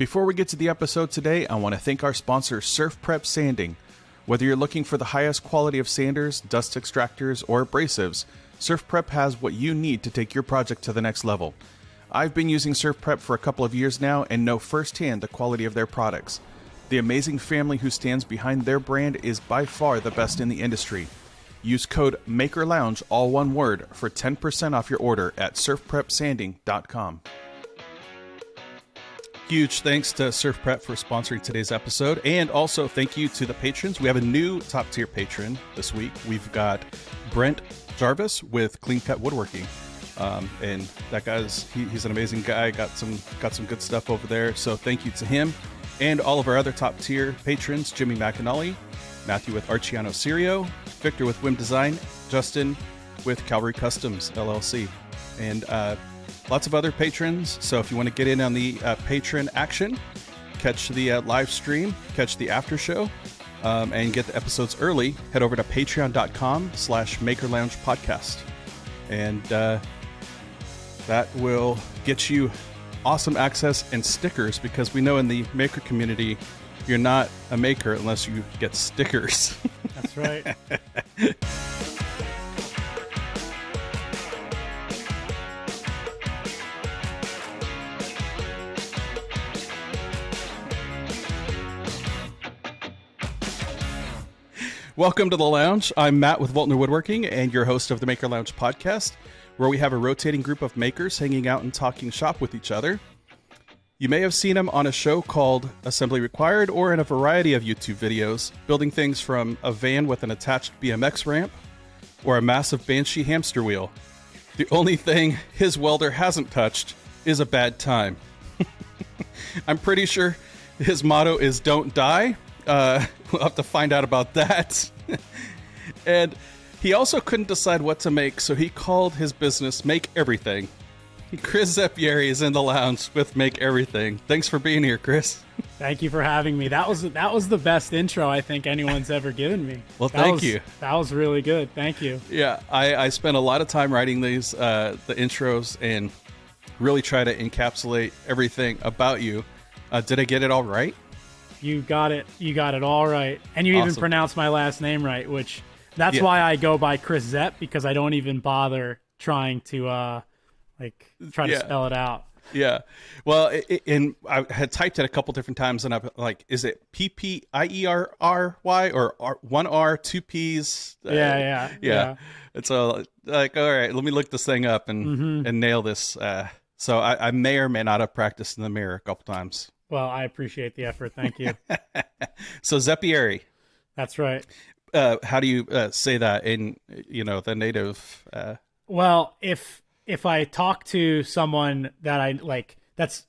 Before we get to the episode today, I want to thank our sponsor, Surf Prep Sanding. Whether you're looking for the highest quality of sanders, dust extractors, or abrasives, Surf Prep has what you need to take your project to the next level. I've been using Surf Prep for a couple of years now and know firsthand the quality of their products. The amazing family who stands behind their brand is by far the best in the industry. Use code MAKERLOUNGE, all one word, for 10% off your order at surfprepsanding.com. Huge thanks to Surf Prep for sponsoring today's episode, and also thank you to the patrons. We have a new top tier patron this week. We've got Brent Jarvis with CleanCut Woodworking, and that he's an amazing guy. Got some good stuff over there. So thank you to him and all of our other top tier patrons: Jimmy McAnally, Matthew with Artigiano Serio, Victor with Wimm Design, Justin with Calvary Customs LLC, and lots of other patrons. So if you want to get in on the patron action, catch the live stream, catch the after show, and get the episodes early, head over to patreon.com/MakerLoungePodcast. And that will get you awesome access and stickers, because we know in the maker community, you're not a maker unless you get stickers. That's right. Welcome to the lounge. I'm Matt with Voltner Woodworking and your host of the Maker Lounge podcast, where we have a rotating group of makers hanging out and talking shop with each other. You may have seen them on a show called Assembly Required, or in a variety of YouTube videos, building things from a van with an attached BMX ramp or a massive Banshee hamster wheel. The only thing his welder hasn't touched is a bad time. I'm pretty sure his motto is "Don't die." We'll have to find out about that. And he also couldn't decide what to make, so he called his business Make Everything. Chris Zeppieri is in the lounge with Make Everything. Thanks for being here, Chris. Thank you for having me. That was the best intro I think anyone's ever given me. Well, thank you. That was really good. Thank you. Yeah, I spent a lot of time writing these the intros and really try to encapsulate everything about you. Did I get it all right? You got it. You got it all right. And you even pronounced my last name right, which that's why I go by Chris Zep, because I don't even bother trying to try to spell it out. Yeah. Well, and I had typed it a couple different times, and I'm like, is it P-P-I-E-R-R-Y or one R, two P's? Yeah. It's like, all right, let me look this thing up and nail this. So I may or may not have practiced in the mirror a couple times. Well, I appreciate the effort. Thank you. So Zeppieri. That's right. How do you say that in, the native? Well, if I talk to someone that I like, that's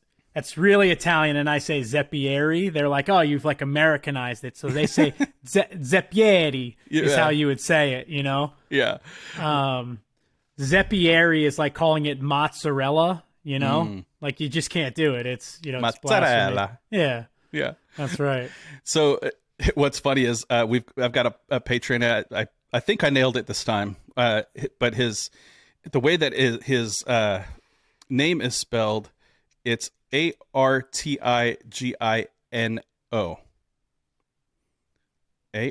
really Italian, and I say Zeppieri, they're like, oh, you've like Americanized it. So they say Zeppieri is how you would say it, Yeah. Zeppieri is like calling it mozzarella, Like you just can't do it. It's, mozzarella. Yeah. Yeah. That's right. So what's funny is I've got a patron. I think I nailed it this time. But the way that his name is spelled, it's Artigino.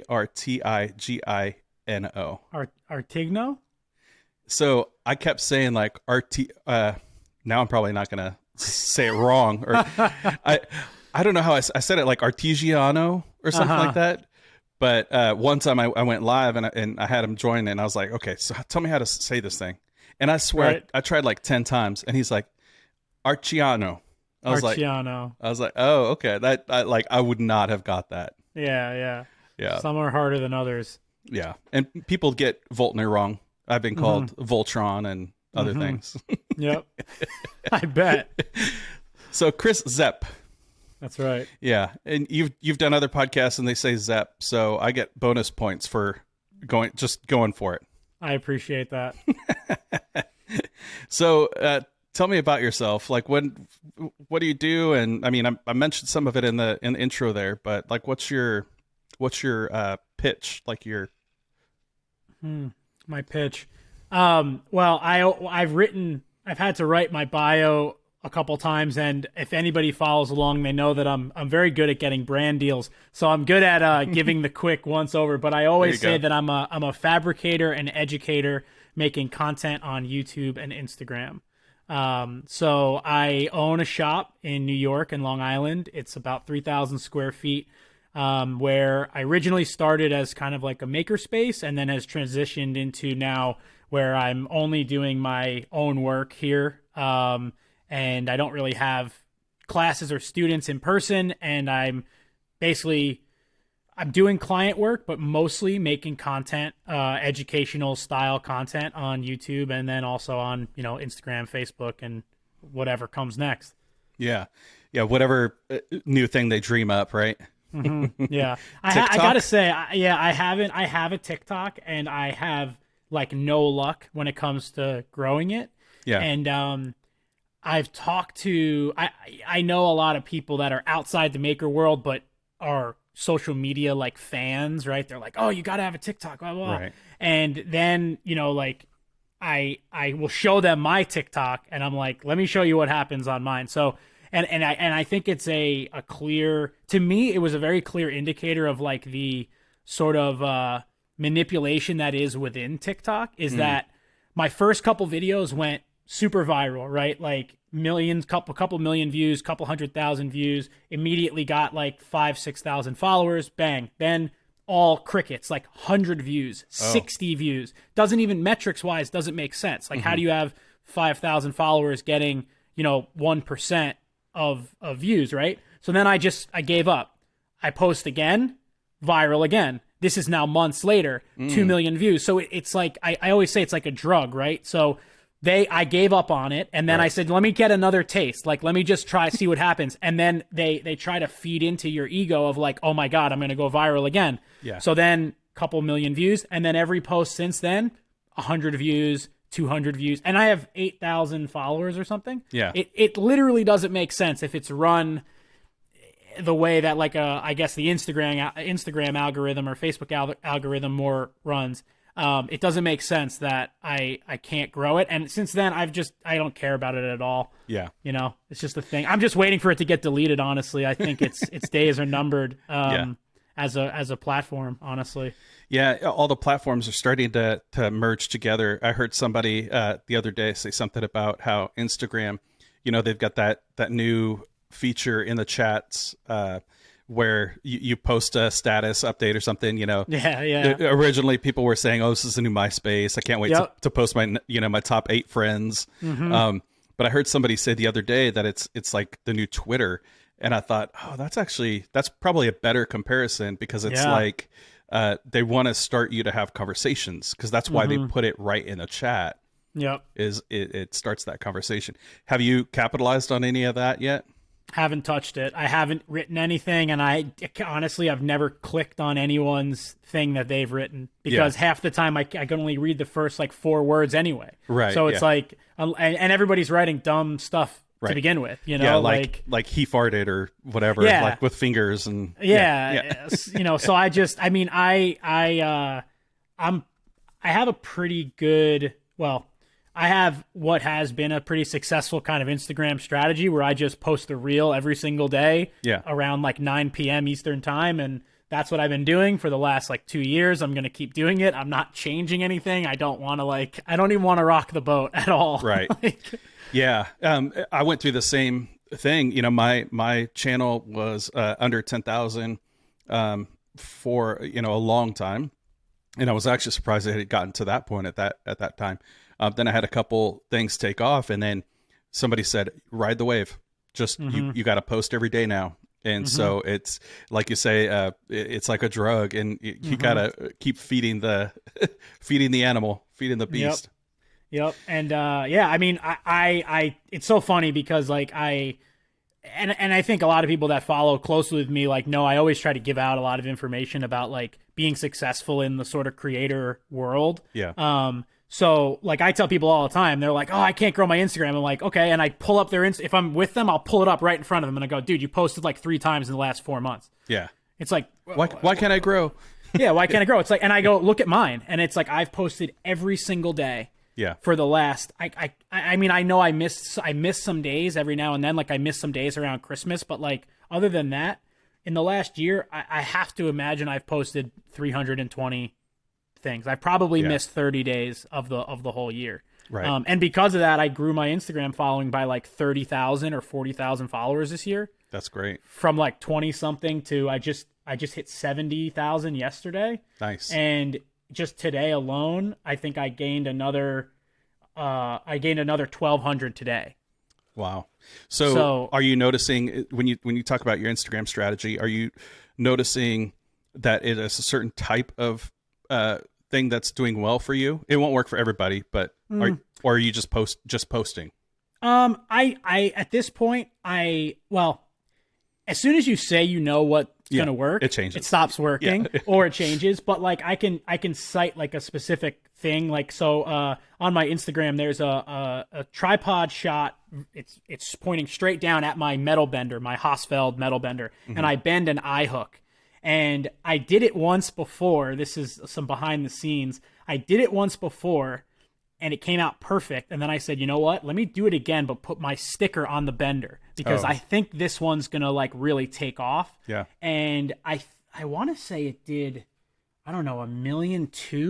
Artigino. Artigno? So I kept saying like now I'm probably not gonna say it wrong, or I don't know how I said it, like Artigiano or something like that. But one time I went live and I had him join, and I was like, okay, so tell me how to say this thing. And I swear I tried like 10 times, and he's like, Artigiano. I was like, oh, okay. That I would not have got that. Yeah. Some are harder than others. Yeah, and people get Voltner wrong. I've been called Voltron and other things. Yep. I bet. So Chris Zep. That's right. Yeah, and you've done other podcasts and they say Zep, so I get bonus points for going for it. I appreciate that. So tell me about yourself. Like, what do you do? And I mean, I mentioned some of it in the intro there, but like, what's your pitch? Like my pitch. Well, I've had to write my bio a couple times, and if anybody follows along, they know that I'm very good at getting brand deals. So I'm good at giving the quick once over. But I always say that I'm a fabricator and educator making content on YouTube and Instagram. So I own a shop in New York and Long Island. It's about 3,000 square feet, where I originally started as kind of like a makerspace and then has transitioned into now where I'm only doing my own work here. And I don't really have classes or students in person. And I'm doing client work, but mostly making content, educational style content on YouTube, and then also on, Instagram, Facebook, and whatever comes next. Yeah. Yeah. Whatever new thing they dream up. Right. Mm-hmm. Yeah. I gotta say, I have a TikTok, and I have like no luck when it comes to growing it. Yeah. And, I've talked to, I know a lot of people that are outside the maker world, but are social media like fans, right? They're like, oh, you got to have a TikTok, blah, blah, blah. Right. And then, like I will show them my TikTok, and I'm like, let me show you what happens on mine. So, and I think it's a clear, to me, it was a very clear indicator of like the sort of manipulation that is within TikTok is that my first couple videos went super viral, right? Like millions, couple million views, couple 100,000 views, immediately got like 5,000-6,000 followers, bang. Then all crickets, like 100 views, 60 views. Doesn't even metrics wise, doesn't make sense. Like how do you have 5,000 followers getting, 1% of views, right? So then I gave up. I post again, viral again. This is now months later, 2 million views. So it's like, I always say it's like a drug, right? So I gave up on it, and then I said, let me get another taste. Like, let me just see what happens. And then they try to feed into your ego of like, oh my God, I'm going to go viral again. Yeah. So then a couple million views, and then every post since then, 100 views, 200 views, and I have 8,000 followers or something. Yeah. It literally doesn't make sense if it's run the way that like I guess the Instagram algorithm or Facebook algorithm more runs. It doesn't make sense that I can't grow it. And since then, I don't care about it at all. Yeah. It's just a thing. I'm just waiting for it to get deleted. Honestly, I think its days are numbered. As a platform, honestly. Yeah. All the platforms are starting to merge together. I heard somebody the other day say something about how Instagram, they've got that new feature in the chats, where you post a status update or something, Yeah. Originally, people were saying, "Oh, this is the new MySpace. I can't wait to post my, my top 8 friends." Mm-hmm. But I heard somebody say the other day that it's like the new Twitter, and I thought, oh, that's probably a better comparison because it's like they want to start you to have conversations because that's why they put it right in the chat. Yep. It starts that conversation. Have you capitalized on any of that yet? Haven't touched it. I haven't written anything, and I've never clicked on anyone's thing that they've written because half the time I can only read the first like 4 words anyway. Right. So it's like, and everybody's writing dumb stuff to begin with, like he farted or whatever, like with fingers and So I have a pretty good, I have what has been a pretty successful kind of Instagram strategy where I just post a reel every single day around like 9 p.m. Eastern time. And that's what I've been doing for the last like 2 years. I'm going to keep doing it. I'm not changing anything. I don't even want to rock the boat at all. Right. Yeah. I went through the same thing. My channel was under 10,000 for, a long time. And I was actually surprised it had gotten to that point at that time. Then I had a couple things take off, and then somebody said, "Ride the wave. Just you got to post every day now." And so it's like you say, it's like a drug, and you got to keep feeding the animal, feeding the beast. Yep. And I it's so funny because like I think a lot of people that follow closely with me like know I always try to give out a lot of information about like being successful in the sort of creator world. Yeah. So like I tell people all the time, they're like, "Oh, I can't grow my Instagram." I'm like, "Okay." And I pull up their if I'm with them, I'll pull it up right in front of them and I go, "Dude, you posted like 3 times in the last 4 months." Yeah. It's like, why can't I grow? Yeah. Why can't I grow? It's like, and I go, look at mine. And it's like, I've posted every single day Yeah. For the last, I mean, I know I miss some days every now and then. Like I miss some days around Christmas, but like other than that, in the last year, I have to imagine I've posted 320 things. I probably missed 30 days of the whole year. Right. And because of that, I grew my Instagram following by like 30,000 or 40,000 followers this year. That's great. From like 20 something to I just hit 70,000 yesterday. Nice. And just today alone, I think I gained another 1,200 today. Wow. So are you noticing when you talk about your Instagram strategy, are you noticing that it is a certain type of thing that's doing well for you? It won't work for everybody, but or are you just posting? I at this point, as soon as you say you know what's going to work, it changes. It stops working or it changes. But like I can cite like a specific thing. Like, so on my Instagram, there's a tripod shot. It's pointing straight down at my metal bender, my Hausfeld metal bender. And I bend an eye hook. And I did it once before. This is some behind the scenes. I did it once before and it came out perfect. And then I said, you know what? Let me do it again, but put my sticker on the bender because I think this one's going to like really take off. Yeah. And I want to say it did, I don't know, 1.2 million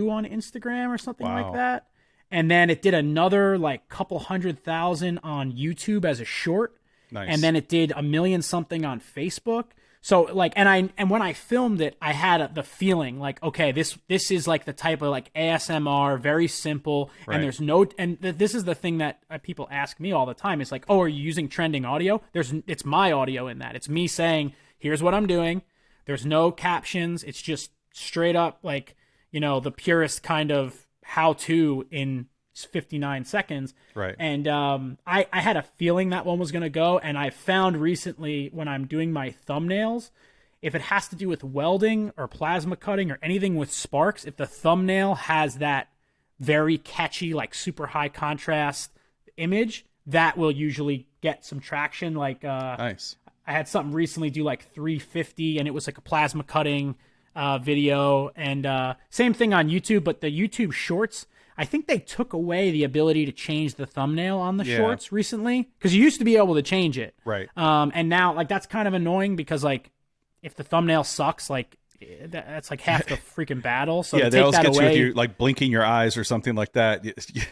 on Instagram or something like that. And then it did another like couple 100,000 on YouTube as a short. Nice. And then it did 1 million something on Facebook. So like, and when I filmed it, I had the feeling like, okay, this is like the type of like ASMR, very simple. Right. And there's this is the thing that people ask me all the time. It's like, oh, are you using trending audio? It's my audio in that. It's me saying, here's what I'm doing. There's no captions. It's just straight up like, the purest kind of how to in 59 seconds. Right. And I had a feeling that one was going to go. And I found recently when I'm doing my thumbnails, if it has to do with welding or plasma cutting or anything with sparks, if the thumbnail has that very catchy, like super high contrast image, that will usually get some traction. Like, nice. I had something recently do like 350 and it was like a plasma cutting video. And same thing on YouTube, but the YouTube shorts, I think they took away the ability to change the thumbnail on the shorts recently because you used to be able to change it. Right. And now like that's kind of annoying because like if the thumbnail sucks, like that's like half the freaking battle. So they always get you with you like blinking your eyes or something like that,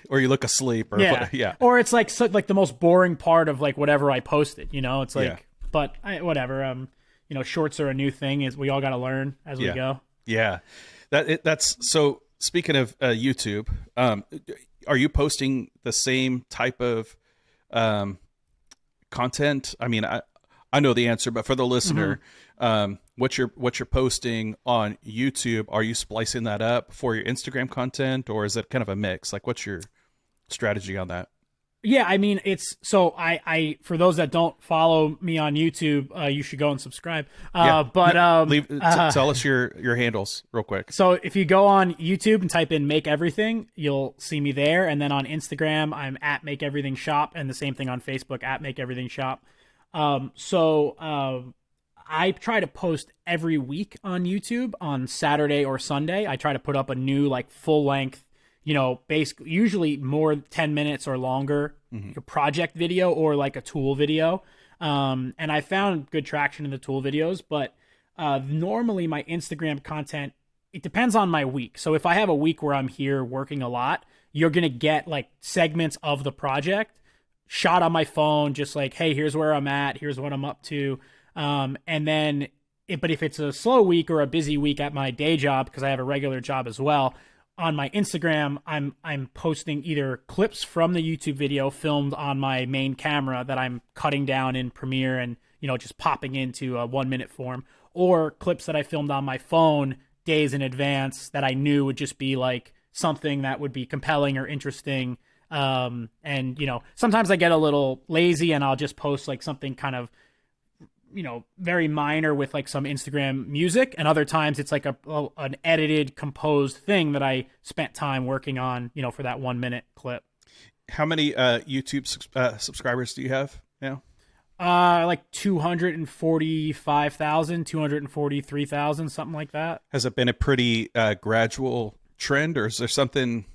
or you look asleep. Or or it's like the most boring part of like whatever I posted. It's like, but whatever. Shorts are a new thing. Is we all got to learn as we go. Yeah. That's so. Speaking of YouTube, are you posting the same type of content? I mean, I know the answer, but for the listener, what you're posting on YouTube, are you splicing that up for your Instagram content, or is it kind of a mix? Like, what's your strategy on that? Yeah, I mean, it's so I for those that don't follow me on YouTube, you should go and subscribe. Tell us your handles real quick. So if you go on YouTube and type in Make Everything, you'll see me there. And then on Instagram, I'm at Make Everything Shop, and the same thing on Facebook at Make Everything Shop. I try to post every week on YouTube on Saturday or Sunday. I try to put up a new like full length, basically usually more 10 minutes or longer project video or like a tool video. And I found good traction in the tool videos, but normally my Instagram content, it depends on my week. So if I have a week where I'm here working a lot, you're going to get like segments of the project shot on my phone, just like, hey, here's where I'm at, here's what I'm up to. And then, but if it's a slow week or a busy week at my day job, because I have a regular job as well, on my Instagram, I'm posting either clips from the YouTube video filmed on my main camera that I'm cutting down in Premiere and, just popping into a 1-minute form, or clips that I filmed on my phone days in advance that I knew would just be like something that would be compelling or interesting. And, sometimes I get a little lazy and I'll just post like something kind of, very minor with like some Instagram music, and other times it's like an edited, composed thing that I spent time working on, for that 1-minute clip. How many YouTube subscribers do you have now? Like 245,000, 243,000, something like that. Has it been a pretty gradual trend, or is there something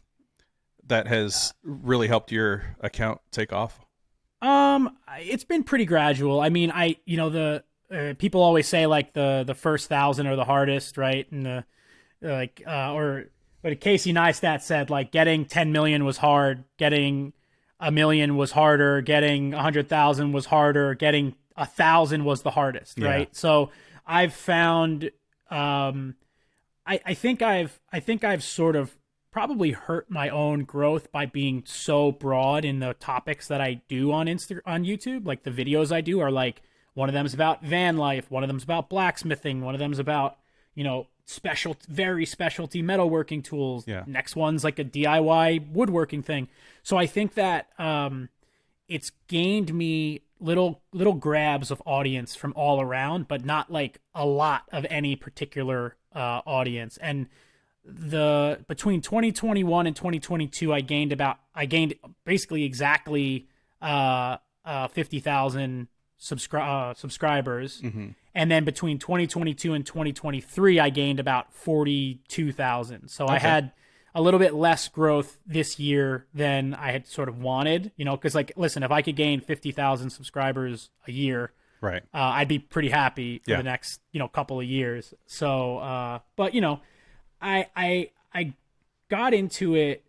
that has really helped your account take off? It's been pretty gradual. I mean, people always say like the first 1,000 are the hardest, right? And but Casey Neistat said like getting 10 million was hard, getting 1 million was harder, getting 100,000 was harder, getting 1,000 was the hardest, right? So I've found, I think I've sort of probably hurt my own growth by being so broad in the topics that I do on YouTube. Like the videos I do are like, one of them is about van life, one of them is about blacksmithing, one of them is about, very specialty metalworking tools. Yeah. Next one's like a DIY woodworking thing. So I think that it's gained me little grabs of audience from all around, but not like a lot of any particular audience. And between 2021 and 2022, I gained basically exactly 50,000 subscribers. Mm-hmm. And then between 2022 and 2023, I gained about 42,000. So I had a little bit less growth this year than I had sort of wanted, because like, listen, if I could gain 50,000 subscribers a year, right, I'd be pretty happy for the next, couple of years. So, but I got into it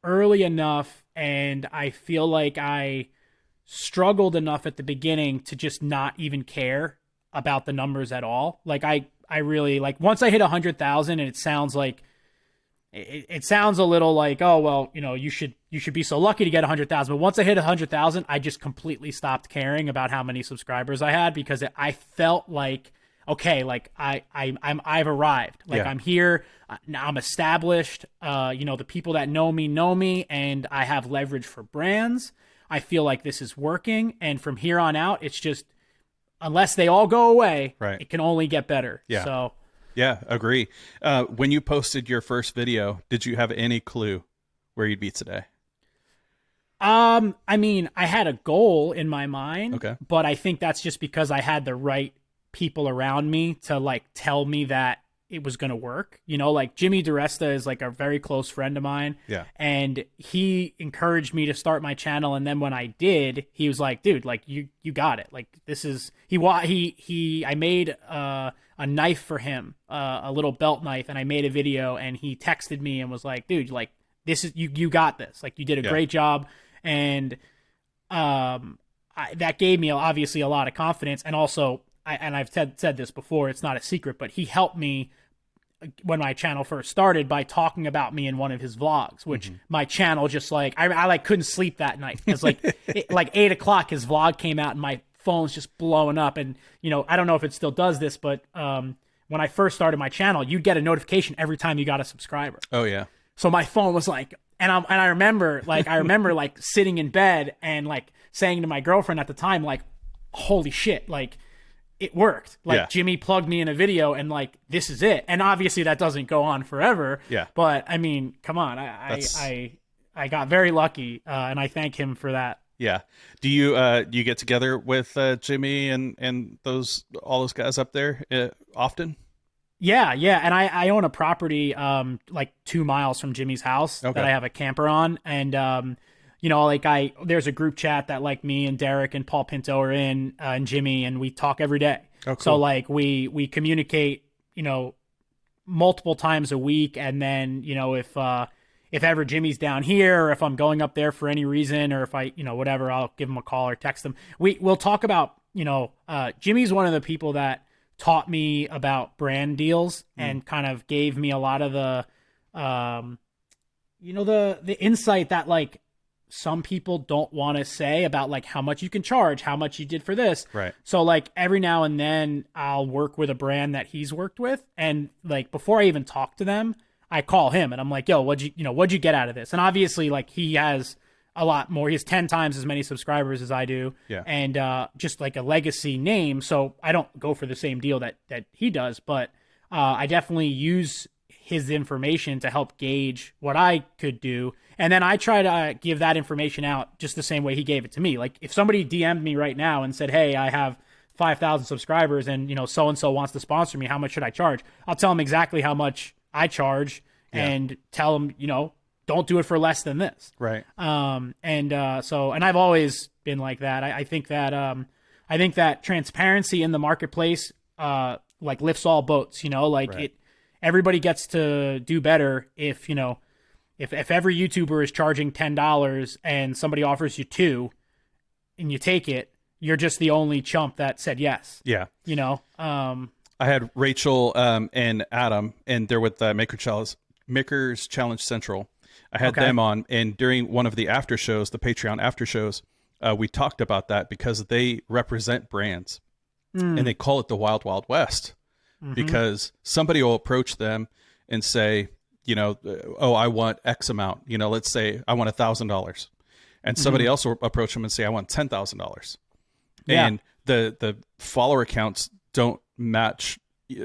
early enough, and I feel like I struggled enough at the beginning to just not even care about the numbers at all. Like I really like, once I hit 100,000, and it sounds like it sounds a little like, oh well, you should be so lucky to get 100,000. But once I hit 100,000, I just completely stopped caring about how many subscribers I had, because I felt like, okay, like I've arrived. Like I'm here now. I'm established. The people that know me, and I have leverage for brands. I feel like this is working, and from here on out, it's just, unless they all go away, it can only get better. Yeah. So, yeah, agree. When you posted your first video, did you have any clue where you'd be today? I mean, I had a goal in my mind, but I think that's just because I had the right people around me to like tell me that it was going to work. Like Jimmy DiResta is like a very close friend of mine. Yeah. And he encouraged me to start my channel. And then when I did, he was like, dude, like you got it. Like this is, I made a knife for him, a little belt knife. And I made a video, and he texted me and was like, dude, like this is, you got this. Like you did a great job. And that gave me obviously a lot of confidence. And also, I've said this before, it's not a secret, but he helped me when my channel first started by talking about me in one of his vlogs, which my channel just like, I like couldn't sleep that night. It's like, like 8:00, his vlog came out and my phone's just blowing up. And, I don't know if it still does this, but when I first started my channel, you'd get a notification every time you got a subscriber. Oh yeah. So my phone was like, and I remember like sitting in bed and like saying to my girlfriend at the time, like, holy shit, like, it worked. Like Jimmy plugged me in a video, and like, this is it. And obviously that doesn't go on forever. Yeah. But I mean, come on, I got very lucky, and I thank him for that. Yeah. Do you get together with Jimmy and all those guys up there often? Yeah. And I own a property like 2 miles from Jimmy's house that I have a camper on, and there's a group chat that like me and Derek and Paul Pinto are in, and Jimmy, and we talk every day. Oh, cool. So like we communicate, multiple times a week. And then, if ever Jimmy's down here, or if I'm going up there for any reason, or if I, whatever, I'll give him a call or text him. We'll talk about, Jimmy's one of the people that taught me about brand deals and kind of gave me a lot of the insight that like, some people don't want to say about like how much you can charge, how much you did for this. Right. So like every now and then I'll work with a brand that he's worked with. And like, before I even talk to them, I call him and I'm like, yo, what'd you get out of this? And obviously like he has a lot more. He has 10 times as many subscribers as I do. Yeah. And just like a legacy name. So I don't go for the same deal that he does, but I definitely use his information to help gauge what I could do. And then I try to give that information out just the same way he gave it to me. Like if somebody DM'd me right now and said, hey, I have 5,000 subscribers and, so-and-so wants to sponsor me, how much should I charge? I'll tell him exactly how much I charge and tell him, don't do it for less than this. Right. And I've always been like that. I think that transparency in the marketplace, like lifts all boats, like everybody gets to do better if every YouTuber is charging $10 and somebody offers you $2 and you take it, you're just the only chump that said yes. Yeah. I had Rachel and Adam, and they're with Makers Challenge Central. I had them on, and during one of the after shows, the Patreon after shows, we talked about that because they represent brands, and they call it the Wild Wild West, because somebody will approach them and say, oh, I want X amount. Let's say I want $1,000, and somebody else will approach them and say, I want $10,000, and the follower counts don't match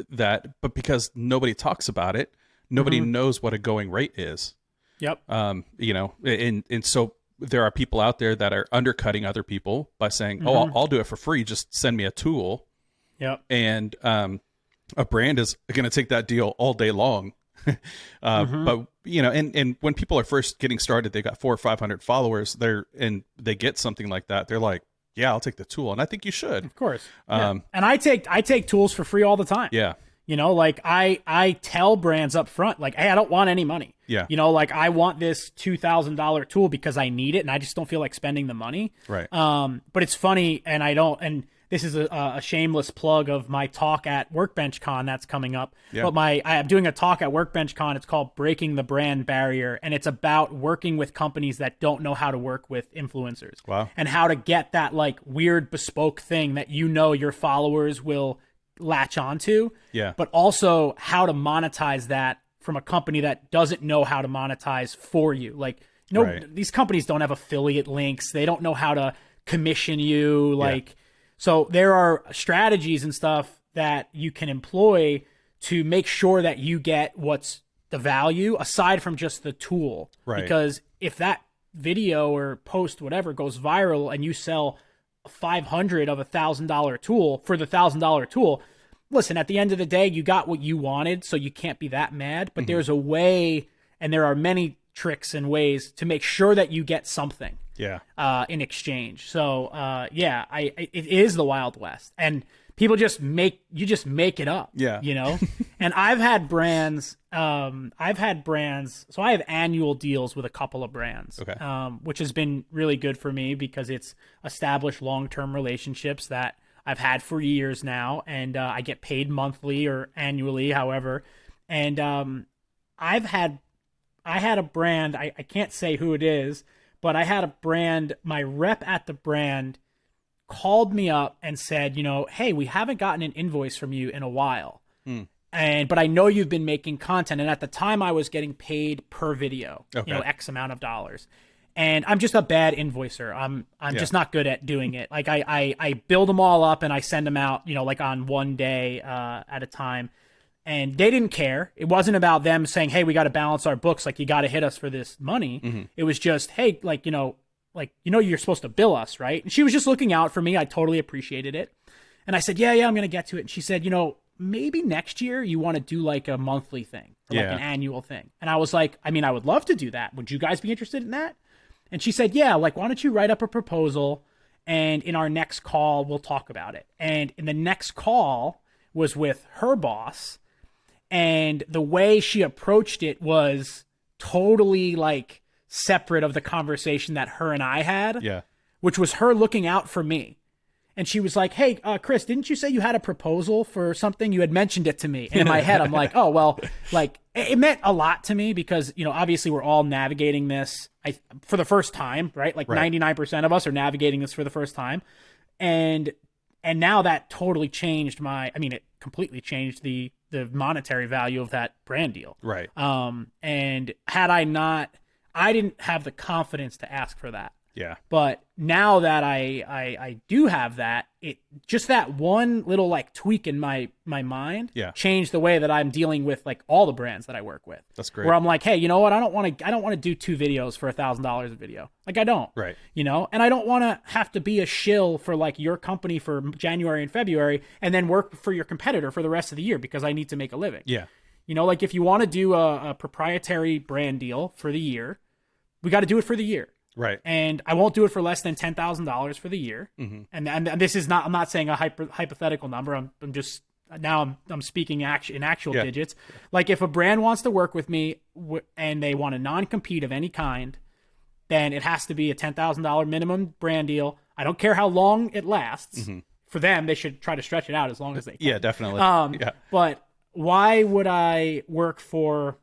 that, but because nobody talks about it, nobody knows what a going rate is. Yep. And so there are people out there that are undercutting other people by saying, oh, I'll do it for free. Just send me a tool. Yep. And a brand is going to take that deal all day long. But and when people are first getting started, they got 400 or 500 followers and they get something like that. They're like, yeah, I'll take the tool. And I think you should. Of course. And I take tools for free all the time. Yeah. Like I tell brands up front, like, hey, I don't want any money. Yeah. Like I want this $2,000 tool because I need it and I just don't feel like spending the money. Right. But it's funny, and this is a shameless plug of my talk at Workbench Con that's coming up. Yeah. But I'm doing a talk at Workbench Con. It's called Breaking the Brand Barrier, and it's about working with companies that don't know how to work with influencers. Wow. And how to get that like weird bespoke thing that your followers will latch onto. Yeah. But also how to monetize that from a company that doesn't know how to monetize for you. Like, these companies don't have affiliate links. They don't know how to commission you. Like, so there are strategies and stuff that you can employ to make sure that you get what's the value aside from just the tool. Right. Because if that video or post, whatever, goes viral and you sell 500 of $1,000 tool for the $1,000 tool, listen, at the end of the day, you got what you wanted, so you can't be that mad. But there's a way, and there are many tricks and ways to make sure that you get something. Yeah. In exchange. So, it is the Wild West, and people just make it up. Yeah. And I've had brands, so I have annual deals with a couple of brands, which has been really good for me because it's established long-term relationships that I've had for years now. And, I get paid monthly or annually, however. And, I had a brand, I can't say who it is, but I had a brand, my rep at the brand called me up and said, hey, we haven't gotten an invoice from you in a while. But I know you've been making content. And at the time I was getting paid per video, X amount of dollars. And I'm just a bad invoicer. I'm just not good at doing it. Like I build them all up and I send them out, like on one day at a time. And they didn't care. It wasn't about them saying, hey, we got to balance our books. Like, you got to hit us for this money. It was just, hey, you're supposed to bill us, right? And she was just looking out for me. I totally appreciated it. And I said, yeah, I'm going to get to it. And she said, maybe next year you want to do like a monthly thing, or like an annual thing. And I was like, I would love to do that. Would you guys be interested in that? And she said, yeah, like, why don't you write up a proposal, and in our next call, we'll talk about it. And in the next call was with her boss. And the way she approached it was totally like separate of the conversation that her and I had, which was her looking out for me. And she was like, hey, Chris, didn't you say you had a proposal for something? You had mentioned it to me. And in my head, I'm like, oh, well, like, it meant a lot to me because, obviously we're all navigating this for the first time, right? Like 99% of us are navigating this for the first time. And now that totally changed it completely changed the monetary value of that brand deal. Right. And had I not, I didn't have the confidence to ask for that. Yeah. But now that I do have that, it just that one little like tweak in my mind changed the way that I'm dealing with like all the brands that I work with. That's great. Where I'm like, hey, you know what? I don't want to do 2 videos for $1,000 a video. Like, I don't. Right. And I don't want to have to be a shill for like your company for January and February and then work for your competitor for the rest of the year because I need to make a living. Yeah. You know, like if you want to do a proprietary brand deal for the year, we got to do it for the year. Right. And I won't do it for less than $10,000 for the year. Mm-hmm. And this is not, I'm not saying a hypothetical number. I'm just, now I'm speaking in actual digits. Like if a brand wants to work with me and they want a non-compete of any kind, then it has to be a $10,000 minimum brand deal. I don't care how long it lasts. Mm-hmm. For them, they should try to stretch it out as long as they can. Yeah, definitely. But why would I work for,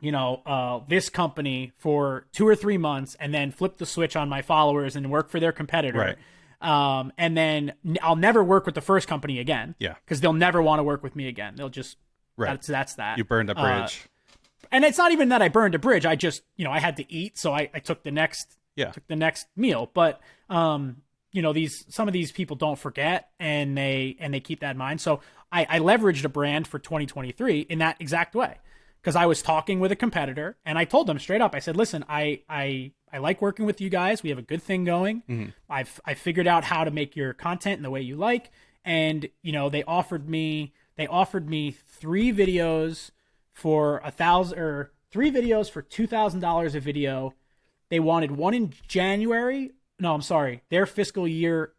this company for 2 or 3 months and then flip the switch on my followers and work for their competitor? Right. And then I'll never work with the first company again. Yeah. Because they'll never want to work with me again. They'll just, that's that. You burned a bridge. And it's not even that I burned a bridge. I just, I had to eat. So I took the next meal. But, some of these people don't forget and they keep that in mind. So I leveraged a brand for 2023 in that exact way. Because I was talking with a competitor and I told them straight up, I said, listen, I like working with you guys. We have a good thing going. Mm-hmm. I figured out how to make your content in the way you like. And, they offered me 3 videos for $2,000 for $2,000 a video. They wanted one in January. No, I'm sorry. Their fiscal year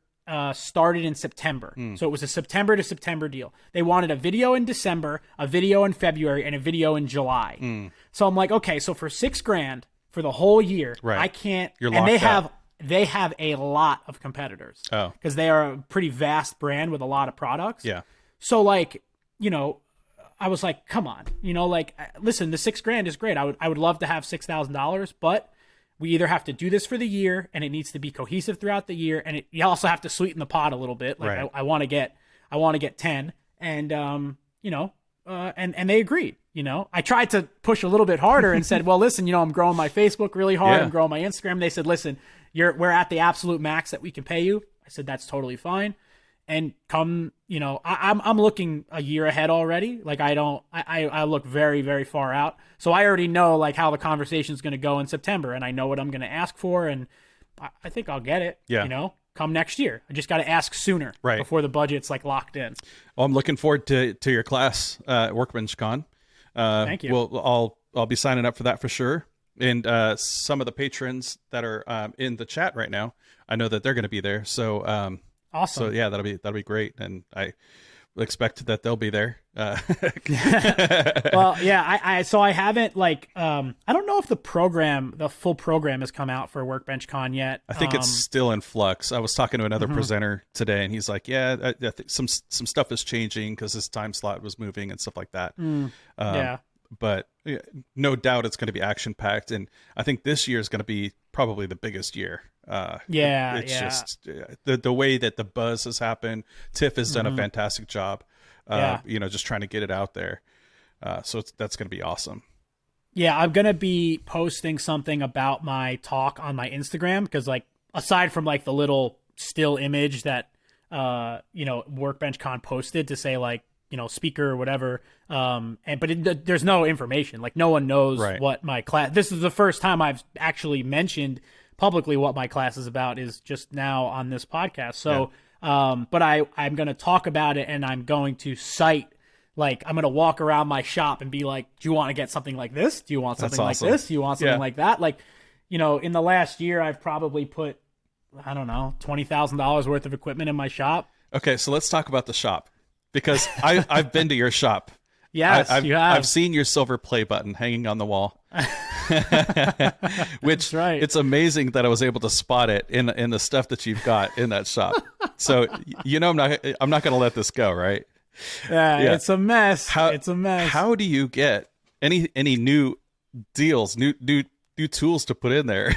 started in September. So it was a September to September deal. They wanted a video in December, a video in February, and a video in July. So I'm like, okay, so for $6,000 for the whole year, I can't. You're and locked they have a lot of competitors. Oh, because they are a pretty vast brand with a lot of products. Yeah. So like, I was like, come on, listen, the $6,000 is great. I would love to have $6,000, but we either have to do this for the year and it needs to be cohesive throughout the year. And you also have to sweeten the pot a little bit. Like right. I want to get 10 and, and they agreed, I tried to push a little bit harder and said, well, listen, I'm growing my Facebook really hard. Yeah. I'm growing my Instagram. They said, listen, we're at the absolute max that we can pay you. I said, that's totally fine. And come, I'm looking a year ahead already. Like I look very, very far out. So I already know like how the conversation is going to go in September and I know what I'm going to ask for. And I think I'll get it, come next year. I just got to ask sooner before the budget's like locked in. Well, I'm looking forward to your class, Workbench Con. Thank you. I'll be signing up for that for sure. And some of the patrons that are in the chat right now, I know that they're going to be there. So, awesome. So yeah, that'll be great. And I expect that they'll be there. Well, yeah, so I haven't I don't know if the full program has come out for Workbench Con yet. I think it's still in flux. I was talking to another presenter today and he's like, yeah, I think some stuff is changing because his time slot was moving and stuff like that. Yeah. But no doubt it's going to be action packed. And I think this year is going to be probably the biggest year. It's just the way that the buzz has happened. Tiff has done a fantastic job, just trying to get it out there. So that's going to be awesome. Yeah, I'm going to be posting something about my talk on my Instagram because like aside from like the little still image that, Workbench Con posted to say like, speaker or whatever. But there's no information. Like no one knows what my class, this is the first time I've actually mentioned publicly what my class is about is just now on this podcast. So, but I'm going to talk about it and I'm going to cite, like, I'm going to walk around my shop and be like, do you want to get something like this? Do you want something like this? Do you want something like that? Like, in the last year, I've probably put, I don't know, $20,000 worth of equipment in my shop. Okay. So let's talk about the shop because I've been to your shop. Yes, you have. I've seen your silver play button hanging on the wall. Which it's amazing that I was able to spot it in the stuff that you've got in that shop. So I'm not going to let this go, right? Yeah, it's a mess. It's a mess. How do you get any new deals, new tools to put in there?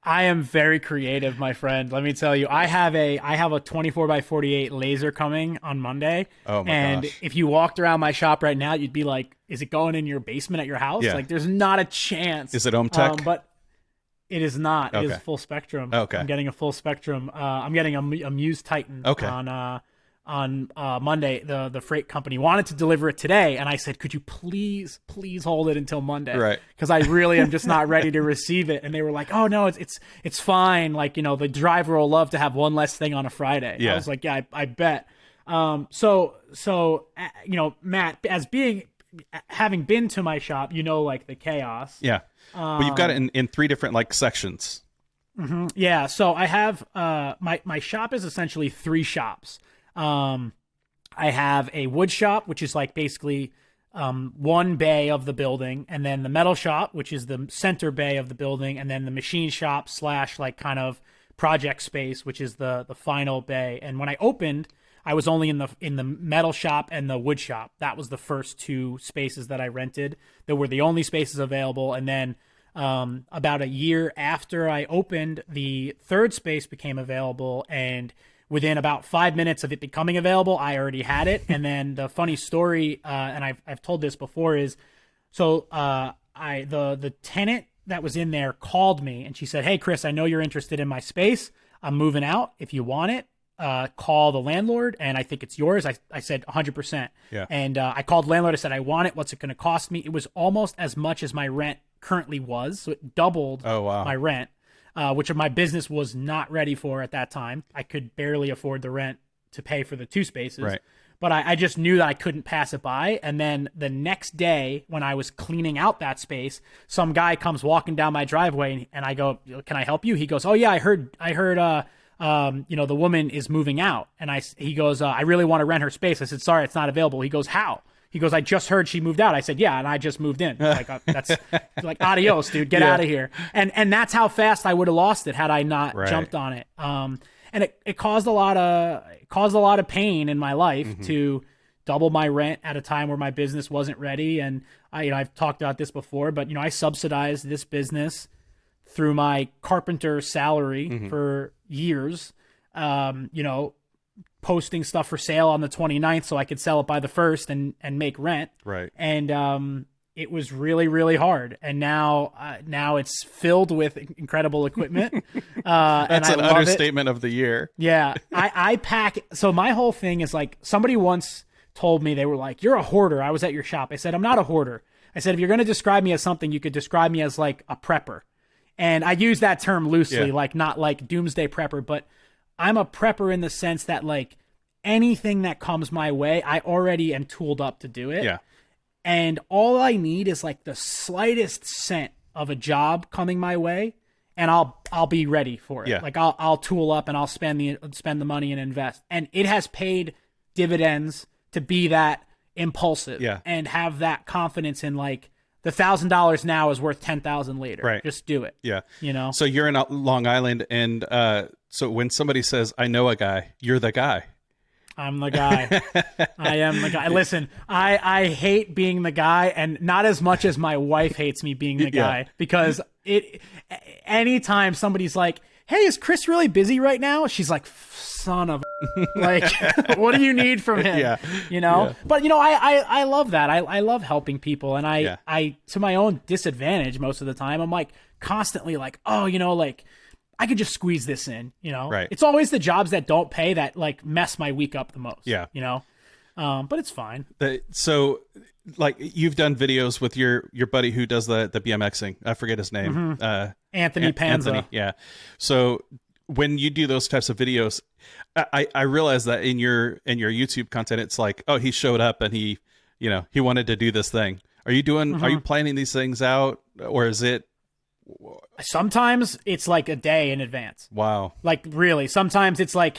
I am very creative, my friend. Let me tell you, I have a 24x48 laser coming on Monday. Oh my gosh. If you walked around my shop right now, you'd be like, is it going in your basement at your house? Yeah. Like there's not a chance. Is it OMTech? But it is not. Okay. It is full spectrum. Okay. I'm getting a full spectrum. I'm getting a Muse Titan on Monday. The freight company wanted to deliver it today, and I said, could you please hold it until Monday? Right. Because I really am just not ready to receive it. And they were like, oh no, it's fine. Like, the driver will love to have one less thing on a Friday. Yeah. I was like, yeah, I bet. So Matt, as being having been to my shop, like the chaos. Yeah. Well, you've got it in 3 different like sections. Mm-hmm. Yeah. So I have my shop is essentially 3 shops. I have a wood shop, which is like basically one bay of the building, and then the metal shop, which is the center bay of the building, and then the machine shop / like kind of project space, which is the final bay. And when I opened, I was only in the metal shop and the wood shop. That was the first 2 spaces that I rented. They were the only spaces available. And then about a year after I opened, the 3rd space became available, and within about 5 minutes of it becoming available, I already had it. And then the funny story, and I've told this before, is so the tenant that was in there called me, and she said, "Hey Chris, I know you're interested in my space. I'm moving out. If you want it, call the landlord, and I think it's yours." I said 100%. Yeah. And I called the landlord. I said, "I want it. What's it going to cost me?" It was almost as much as my rent currently was, so it doubled my rent, which my business was not ready for at that time. I could barely afford the rent to pay for the 2 spaces. Right. But I just knew that I couldn't pass it by. And then the next day, when I was cleaning out that space, some guy comes walking down my driveway, and I go, "Can I help you?" He goes, "Oh yeah, I heard, the woman is moving out." And he goes, "I really want to rent her space." I said, "Sorry, it's not available." He goes, "How?" He goes, "I just heard she moved out." I said, "Yeah, and I just moved in." Like that's like, adios, dude, get out of here. And that's how fast I would have lost it had I not jumped on it. And it caused a lot of pain in my life to double my rent at a time where my business wasn't ready. And I've talked about this before, but I subsidized this business through my carpenter salary for years. Posting stuff for sale on the 29th so I could sell it by the 1st and make rent. Right. And it was really, really hard. And now it's filled with incredible equipment. That's and an understatement of the year. Yeah. I pack. So my whole thing is like, somebody once told me, they were like, "You're a hoarder." I was at your shop. I said, "I'm not a hoarder." I said, "If you're going to describe me as something, you could describe me as like a prepper." And I use that term loosely, like not like doomsday prepper, but I'm a prepper in the sense that like anything that comes my way, I already am tooled up to do it. Yeah. And all I need is like the slightest scent of a job coming my way, and I'll be ready for it. Yeah. Like I'll tool up and I'll spend the money and invest. And it has paid dividends to be that impulsive and have that confidence in like the $1,000 now is worth 10,000 later. Right. Just do it. Yeah. So you're in Long Island, and so when somebody says, "I know a guy," you're the guy. I'm the guy. I am the guy. Listen, I hate being the guy, and not as much as my wife hates me being the guy, because anytime somebody's like, "Hey, is Chris really busy right now?" She's like, "Son of like, what do you need from him?" Yeah. But I love that. I love helping people, and I to my own disadvantage most of the time, I'm like constantly like, "Oh, like I could just squeeze this in," Right. It's always the jobs that don't pay that like mess my week up the most. Yeah. But it's fine. So like you've done videos with your buddy who does the BMXing. I forget his name. Anthony Panza. Anthony, yeah. So when you do those types of videos, I realize that in your YouTube content, it's like, oh, he showed up and he wanted to do this thing. Are you planning these things out, or is it? Sometimes it's like a day in advance. Wow. Like really, sometimes it's like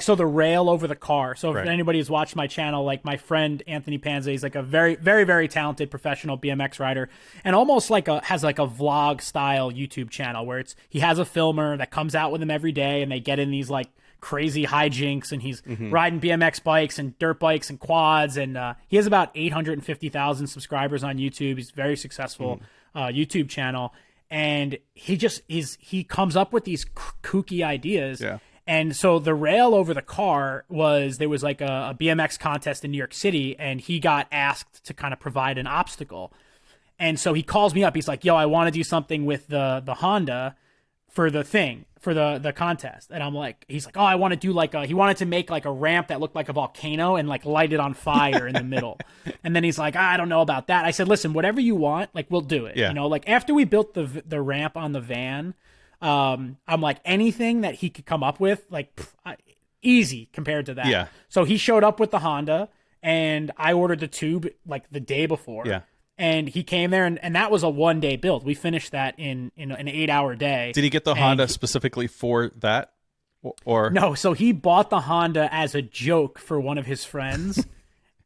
so the rail over the car. So if anybody has watched my channel, like my friend Anthony Panza, he's like a very, very, very talented professional BMX rider, and almost has like a vlog style YouTube channel where he has a filmer that comes out with him every day, and they get in these like crazy hijinks, and he's riding BMX bikes and dirt bikes and quads, and he has about 850,000 subscribers on YouTube. He's a very successful YouTube channel. And he comes up with these kooky ideas. Yeah. And so the rail over the car there was like a BMX contest in New York City, and he got asked to kind of provide an obstacle. And so he calls me up. He's like, "Yo, I want to do something with the Honda for the contest." And I'm like, he's like, "Oh, I want to do he wanted to make like a ramp that looked like a volcano and like light it on fire in the middle." And then he's like, "I don't know about that." I said, "Listen, whatever you want, like we'll do it." Yeah. Like after we built the ramp on the van, I'm like, anything that he could come up with, like easy compared to that. Yeah. So he showed up with the Honda, and I ordered the tube like the day before. Yeah. And he came there, and that was a 1-day build. We finished that in an 8-hour day. Did he get the Honda specifically for that? Or no? So he bought the Honda as a joke for one of his friends,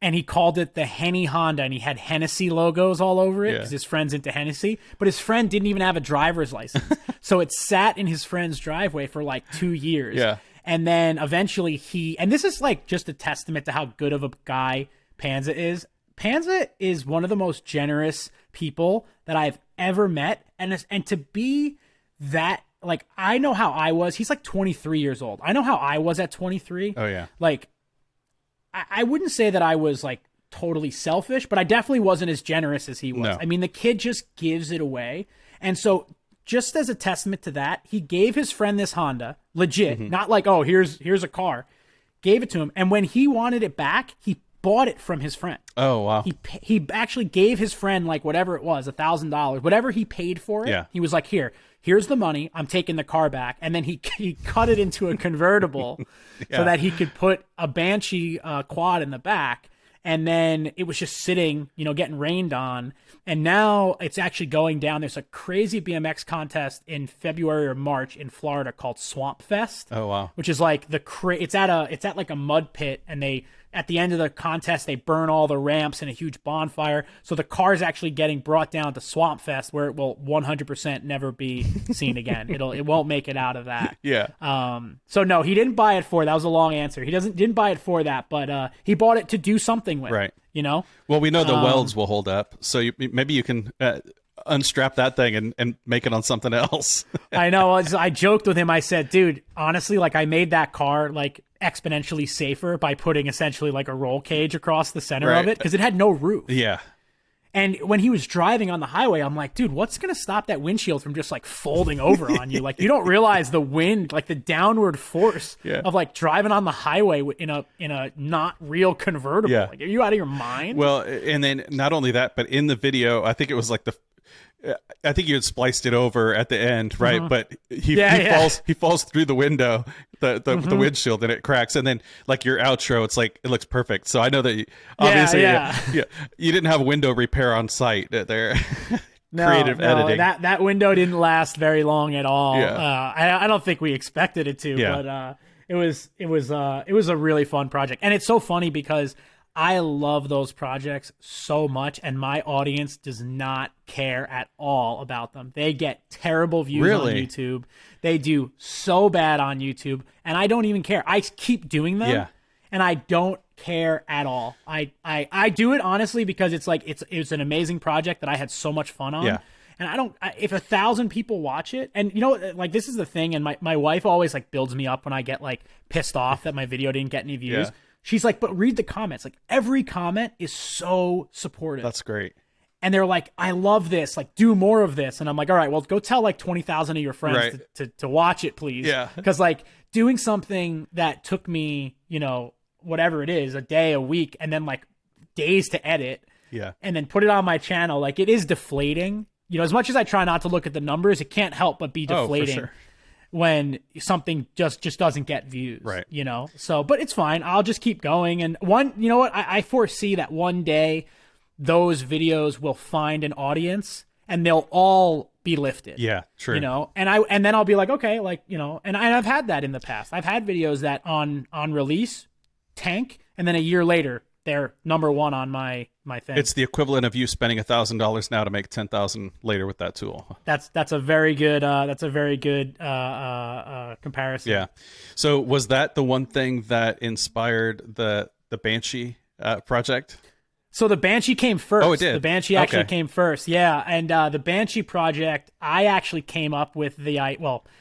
and he called it the Henny Honda, and he had Hennessy logos all over it because his friend's into Hennessy. But his friend didn't even have a driver's license, so it sat in his friend's driveway for like 2 years. Yeah. And then eventually and this is like just a testament to how good of a guy Panza is. Panza is one of the most generous people that I've ever met. And to be that, like, I know how I was. He's like 23 years old. I know how I was at 23. Oh, yeah. Like, I wouldn't say that I was like totally selfish, but I definitely wasn't as generous as he was. No. I mean, the kid just gives it away. And so just as a testament to that, he gave his friend this Honda, legit, not like, oh, here's a car. Gave it to him. And when he wanted it back, he bought it from his friend. Oh, wow. He actually gave his friend like whatever it was, $1,000, whatever he paid for it. Yeah. He was like, here's the money. I'm taking the car back. And then he cut it into a convertible so that he could put a Banshee quad in the back. And then it was just sitting, getting rained on. And now it's actually going down. There's a crazy BMX contest in February or March in Florida called Swamp Fest. Oh, wow. Which is like it's at like a mud pit, and at the end of the contest, they burn all the ramps in a huge bonfire. So the car is actually getting brought down to Swamp Fest, where it will 100% never be seen again. It won't make it out of that. Yeah. So no, he didn't buy it for. That was a long answer. He didn't buy it for that, but he bought it to do something with. Right. Well, we know the welds will hold up, so maybe you can unstrap that thing and make it on something else. I know. I joked with him. I said, dude, honestly, like I made that car like exponentially safer by putting essentially like a roll cage across the center of it because it had no roof. Yeah. And when he was driving on the highway, I'm like, dude, what's going to stop that windshield from just like folding over on you? Like, you don't realize the wind, like the downward force of like driving on the highway in a not real convertible. Yeah. Like, are you out of your mind? Well, and then not only that, but in the video, I think it was like I think you had spliced it over at the end, right? But he falls through the window, the windshield, and it cracks. And then like your outro, it's like it looks perfect. So I know that obviously you didn't have window repair on site there. Creative editing. That window didn't last very long at all. Yeah. I don't think we expected it to, but it was a really fun project. And it's so funny because I love those projects so much, and my audience does not care at all about them. They get terrible views on YouTube. They do so bad on YouTube, and I don't even care. I keep doing them, and I don't care at all. I do it honestly because it's like it's an amazing project that I had so much fun on. Yeah. And if 1,000 people watch it, and like this is the thing, and my wife always like builds me up when I get like pissed off that my video didn't get any views. Yeah. She's like, but read the comments. Like every comment is so supportive. That's great. And they're like, I love this. Like, do more of this. And I'm like, all right, well, go tell like 20,000 of your friends to watch it, please. Yeah. Because like doing something that took me, whatever it is, a day, a week, and then like days to edit. Yeah. And then put it on my channel. Like it is deflating. As much as I try not to look at the numbers, it can't help but be deflating. For sure. When something just doesn't get views, right? So, but it's fine. I'll just keep going. And I foresee that one day those videos will find an audience and they'll all be lifted. Yeah, true. And then I'll be like, okay, like, and I've had that in the past. I've had videos that on release tank, and then a year later they're number one on my thing. It's the equivalent of you spending $1,000 now to make 10,000 later with that tool. That's a very good comparison. Yeah. So was that the one thing that inspired the Banshee project? So the Banshee came first. Oh, it did? The Banshee actually came first. Yeah. And the Banshee project, I actually came up with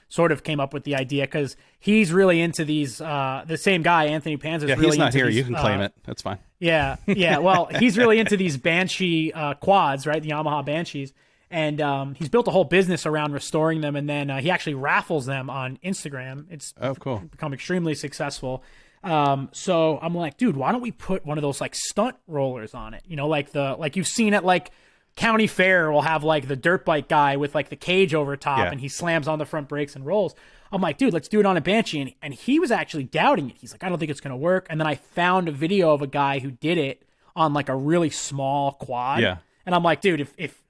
sort of came up with the idea because he's really into these, the same guy, Anthony Panza. Yeah, he's not here. You can claim it. That's fine. Yeah. Yeah. Well, he's really into these Banshee quads, right? The Yamaha Banshees. And he's built a whole business around restoring them. And then he actually raffles them on Instagram. It's cool. Become extremely successful. So I'm like, dude, why don't we put one of those like stunt rollers on it? Like you've seen it like county fair will have like the dirt bike guy with like the cage over top, Yeah. and he slams on the front brakes and rolls. I'm like, dude, let's do it on a Banshee. And he was actually doubting it. He's like, I don't think it's going to work. And then I found a video of a guy who did it on like a really small quad. Yeah. And I'm like, dude, if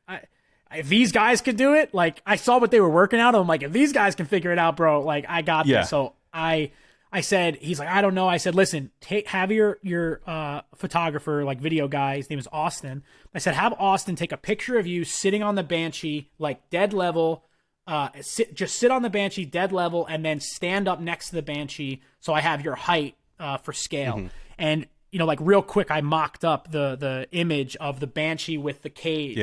these guys could do it, like I saw what they were working out. I'm like, if these guys can figure it out, bro, like I got Yeah. this. So I said, he's like, I don't know. I said, listen, have your photographer, like video guy, his name is Austin. I said, have Austin take a picture of you sitting on the Banshee, like dead level, just sit on the Banshee dead level, and then stand up next to the Banshee. So I have your height for scale. Mm-hmm. And, you know, like real quick, I mocked up the image of the Banshee with the cage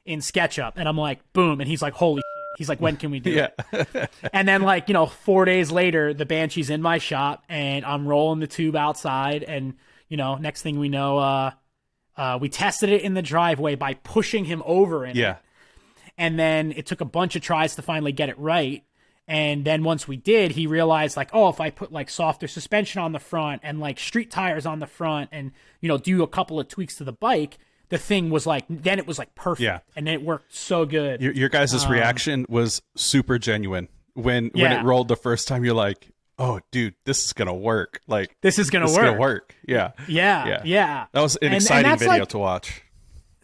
in SketchUp. And I'm like, boom. And he's like, holy shit. He's like, when can we do it? And then, like, you know, 4 days later, the Banshee's in my shop, and I'm rolling the tube outside. And, you know, next thing we know, we tested it in the driveway by pushing him over in it. And then it took a bunch of tries to finally get it right. And then once we did, he realized, like, oh, if I put like softer suspension on the front and like street tires on the front and, you know, do a couple of tweaks to the bike, the thing was like, then it was like perfect. Yeah. And it worked so good. Your guys' reaction was super genuine. When it rolled the first time, you're like, oh, dude, this is going to work. Like, this is going to work. Yeah. Yeah. That was an exciting video like, to watch.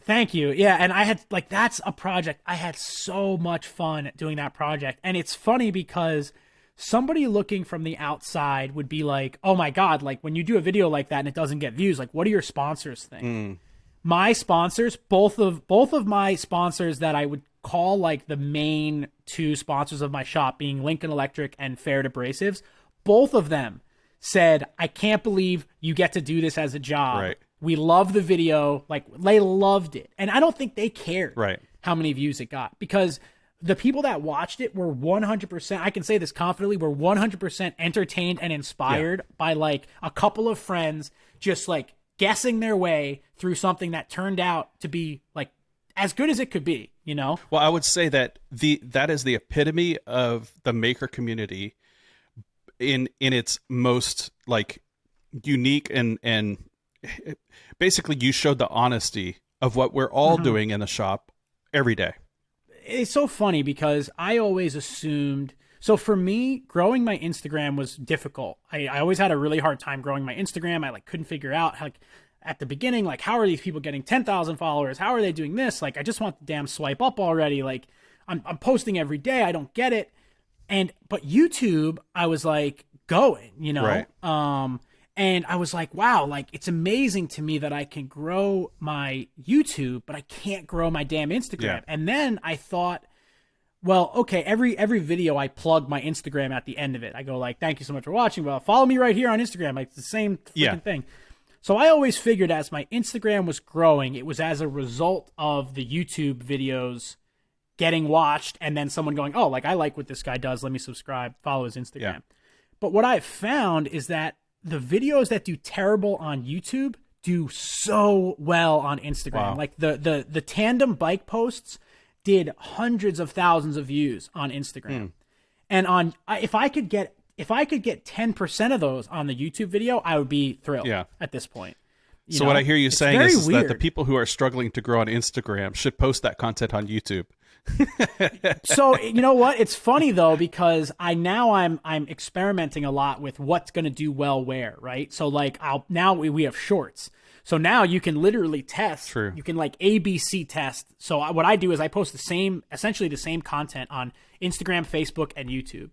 Thank you. Yeah. And I had like, that's a project. I had so much fun doing that project. And it's funny because somebody looking from the outside would be like, oh my God, like when you do a video like that and it doesn't get views, like what do your sponsors think? My sponsors, both of my sponsors that I would call like the main two sponsors of my shop, being Lincoln Electric and Fair Abrasives, both of them said, I can't believe you get to do this as a job. Right. We love the video. Like, they loved it. And I don't think they cared how many views it got, because the people that watched it were 100%, I can say this confidently, were 100% entertained and inspired by like a couple of friends just like guessing their way through something that turned out to be like as good as it could be, you know? Well, I would say that that is the epitome of the maker community in its most like unique and basically you showed the honesty of what we're all doing in the shop every day. It's so funny because I always assumed, so for me, growing my Instagram was difficult. I always had a really hard time growing my Instagram. I like couldn't figure out how, at the beginning, like, how are these people getting 10,000 followers? How are they doing this? Like, I just want the damn swipe up already. Like, I'm posting every day. I don't get it. But YouTube, I was like going, you know? Right. And I was like, wow, like, it's amazing to me that I can grow my YouTube, but I can't grow my damn Instagram. Yeah. And then I thought, well, okay, every video I plug my Instagram at the end of it. I go like, thank you so much for watching. Well, follow me right here on Instagram. Like, it's the same freaking thing. So I always figured as my Instagram was growing, it was as a result of the YouTube videos getting watched and then someone going, oh, like, I like what this guy does. Let me subscribe, follow his Instagram. Yeah. But what I've found is that the videos that do terrible on YouTube do so well on Instagram. Wow. Like the tandem bike posts did hundreds of thousands of views on Instagram. And if I could get 10% of those on the YouTube video, I would be thrilled at this point. So what I hear you saying is weird. that the people who are struggling to grow on Instagram should post that content on YouTube. So, you know what? It's funny though, because I'm experimenting a lot with what's going to do well where, right? So like we have shorts. So now you can literally test. True. You can like ABC test. So what I do is I post essentially the same content on Instagram, Facebook, and YouTube.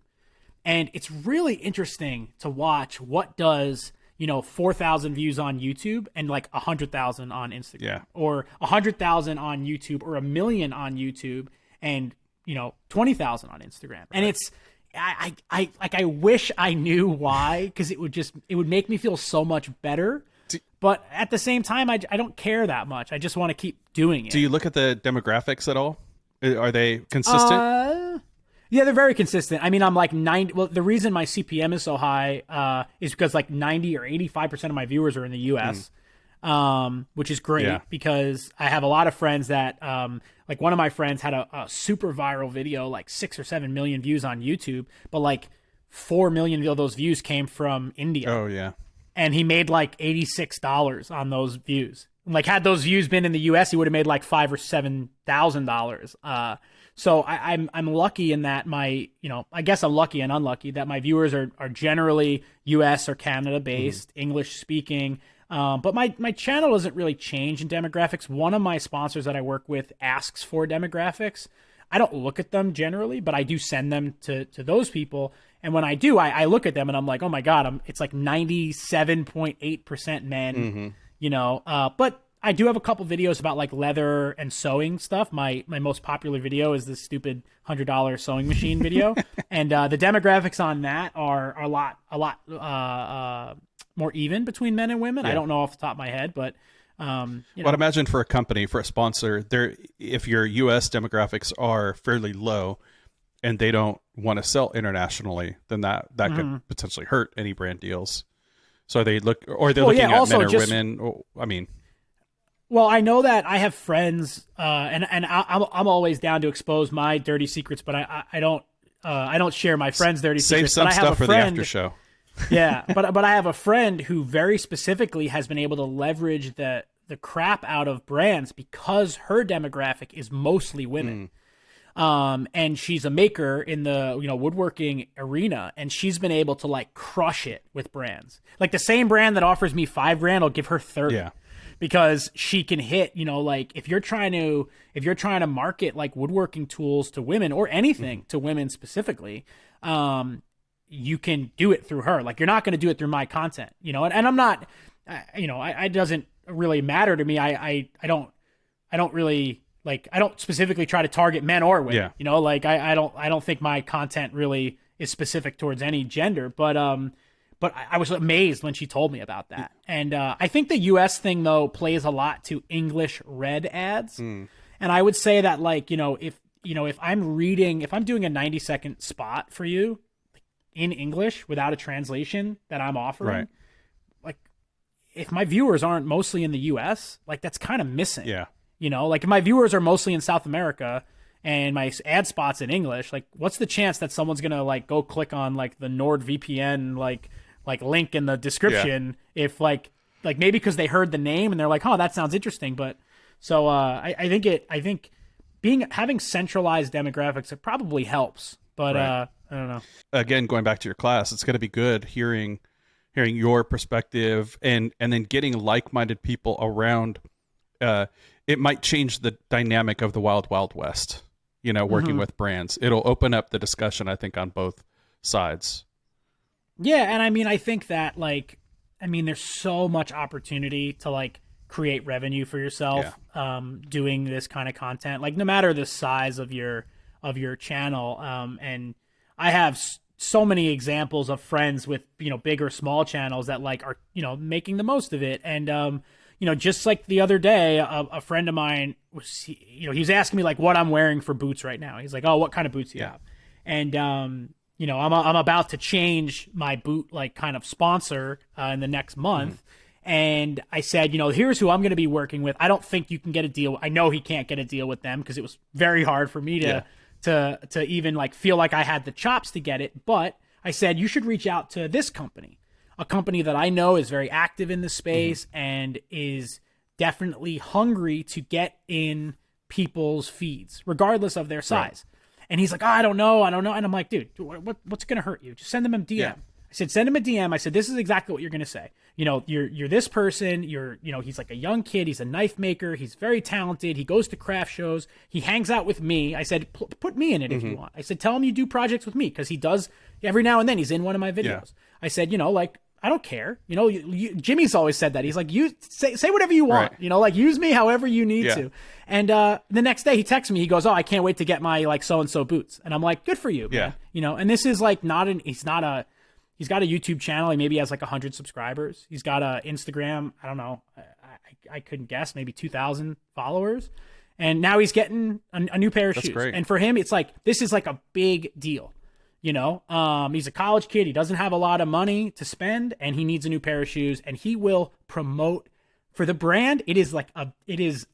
And it's really interesting to watch what does, 4,000 views on YouTube and like 100,000 on Instagram, or 100,000 on YouTube, or 1 million on YouTube, and 20,000 on Instagram. And it's, I wish I knew why, because it would make me feel so much better. But at the same time, I don't care that much. I just want to keep doing it. Do you look at the demographics at all? Are they consistent? Yeah, they're very consistent. I mean, I'm like 90. Well, the reason my CPM is so high is because like 90 or 85% of my viewers are in the US, which is great because I have a lot of friends that, like one of my friends had a super viral video, like 6 or 7 million views on YouTube, but like 4 million of those views came from India. Oh, yeah. And he made like $86 on those views. like had those views been in the US, he would have made like $5,000 or $7,000. So I'm lucky in that I guess I'm lucky and unlucky that my viewers are generally US or Canada based, English speaking. But my channel doesn't really change in demographics. One of my sponsors that I work with asks for demographics. I don't look at them generally, but I do send them to those people. And when I do, I look at them and I'm like, oh my God, it's like 97.8% men, but I do have a couple videos about like leather and sewing stuff. My most popular video is this stupid $100 sewing machine video. And the demographics on that are a lot more even between men and women. Yeah. I don't know off the top of my head, but But imagine for a company, for a sponsor, if your U.S. demographics are fairly low and they don't want to sell internationally, then that could potentially hurt any brand deals. So they're looking at men or women. Well, I know that I have friends, and I'm always down to expose my dirty secrets, but I don't share my friends' dirty secrets. Save some stuff for the after show. Yeah, but I have a friend who very specifically has been able to leverage the crap out of brands because her demographic is mostly women. And she's a maker in the woodworking arena, and she's been able to like crush it with brands. Like the same brand that offers me $5,000 will give her 30. Yeah. Because she can hit, like if you're trying to market like woodworking tools to women or anything to women specifically, you can do it through her. Like you're not going to do it through my content, and I'm not, it doesn't really matter to me. I don't really like, I don't specifically try to target men or women, like I don't think my content really is specific towards any gender, but I was amazed when she told me about that. And I think the US thing though plays a lot to English read ads. And I would say that like, if I'm doing a 90-second spot for you in English without a translation that I'm offering, right, like if my viewers aren't mostly in the US, like that's kind of missing. Yeah. Like if my viewers are mostly in South America and my ad spot's in English, like what's the chance that someone's going to like go click on like the NordVPN, like link in the description if like maybe because they heard the name and they're like, oh, that sounds interesting. But so I think having centralized demographics, it probably helps, but right. I don't know. Again, going back to your class, it's going to be good hearing your perspective and then getting like-minded people around. It might change the dynamic of the Wild Wild West, working with brands. It'll open up the discussion, I think, on both sides. Yeah, and I think that there's so much opportunity to like create revenue for yourself doing this kind of content. Like no matter the size of your channel, and I have so many examples of friends with big or small channels that like are making the most of it. And just like the other day, a friend of mine he was asking me like what I'm wearing for boots right now. He's like, oh, what kind of boots do you have? And I'm about to change my boot like kind of sponsor in the next month. And I said, here's who I'm going to be working with. I don't think you can get a deal. I know he can't get a deal with them because it was very hard for me to even like feel like I had the chops to get it. But I said, you should reach out to this company, a company that I know is very active in the space and is definitely hungry to get in people's feeds, regardless of their size. Right. And he's like, oh, I don't know. And I'm like, dude, what's going to hurt you? Just send him a DM. Yeah. I said, send him a DM. I said, this is exactly what you're going to say. You're this person. He's like a young kid. He's a knife maker. He's very talented. He goes to craft shows. He hangs out with me. I said, put me in it if you want. I said, tell him you do projects with me because he does every now and then. He's in one of my videos. Yeah. I said, I don't care. Jimmy's always said that. He's like, you say whatever you want, right. Use me however you need to. And the next day he texts me, he goes, oh, I can't wait to get my like so-and-so boots. And I'm like, good for you, man. And this is like he's got a YouTube channel. He maybe has like 100 subscribers. He's got a Instagram. I don't know. I couldn't guess, maybe 2,000 followers. And now he's getting a new pair of shoes. Great. And for him, it's like, this is like a big deal. He's a college kid. He doesn't have a lot of money to spend and he needs a new pair of shoes and he will promote for the brand. It is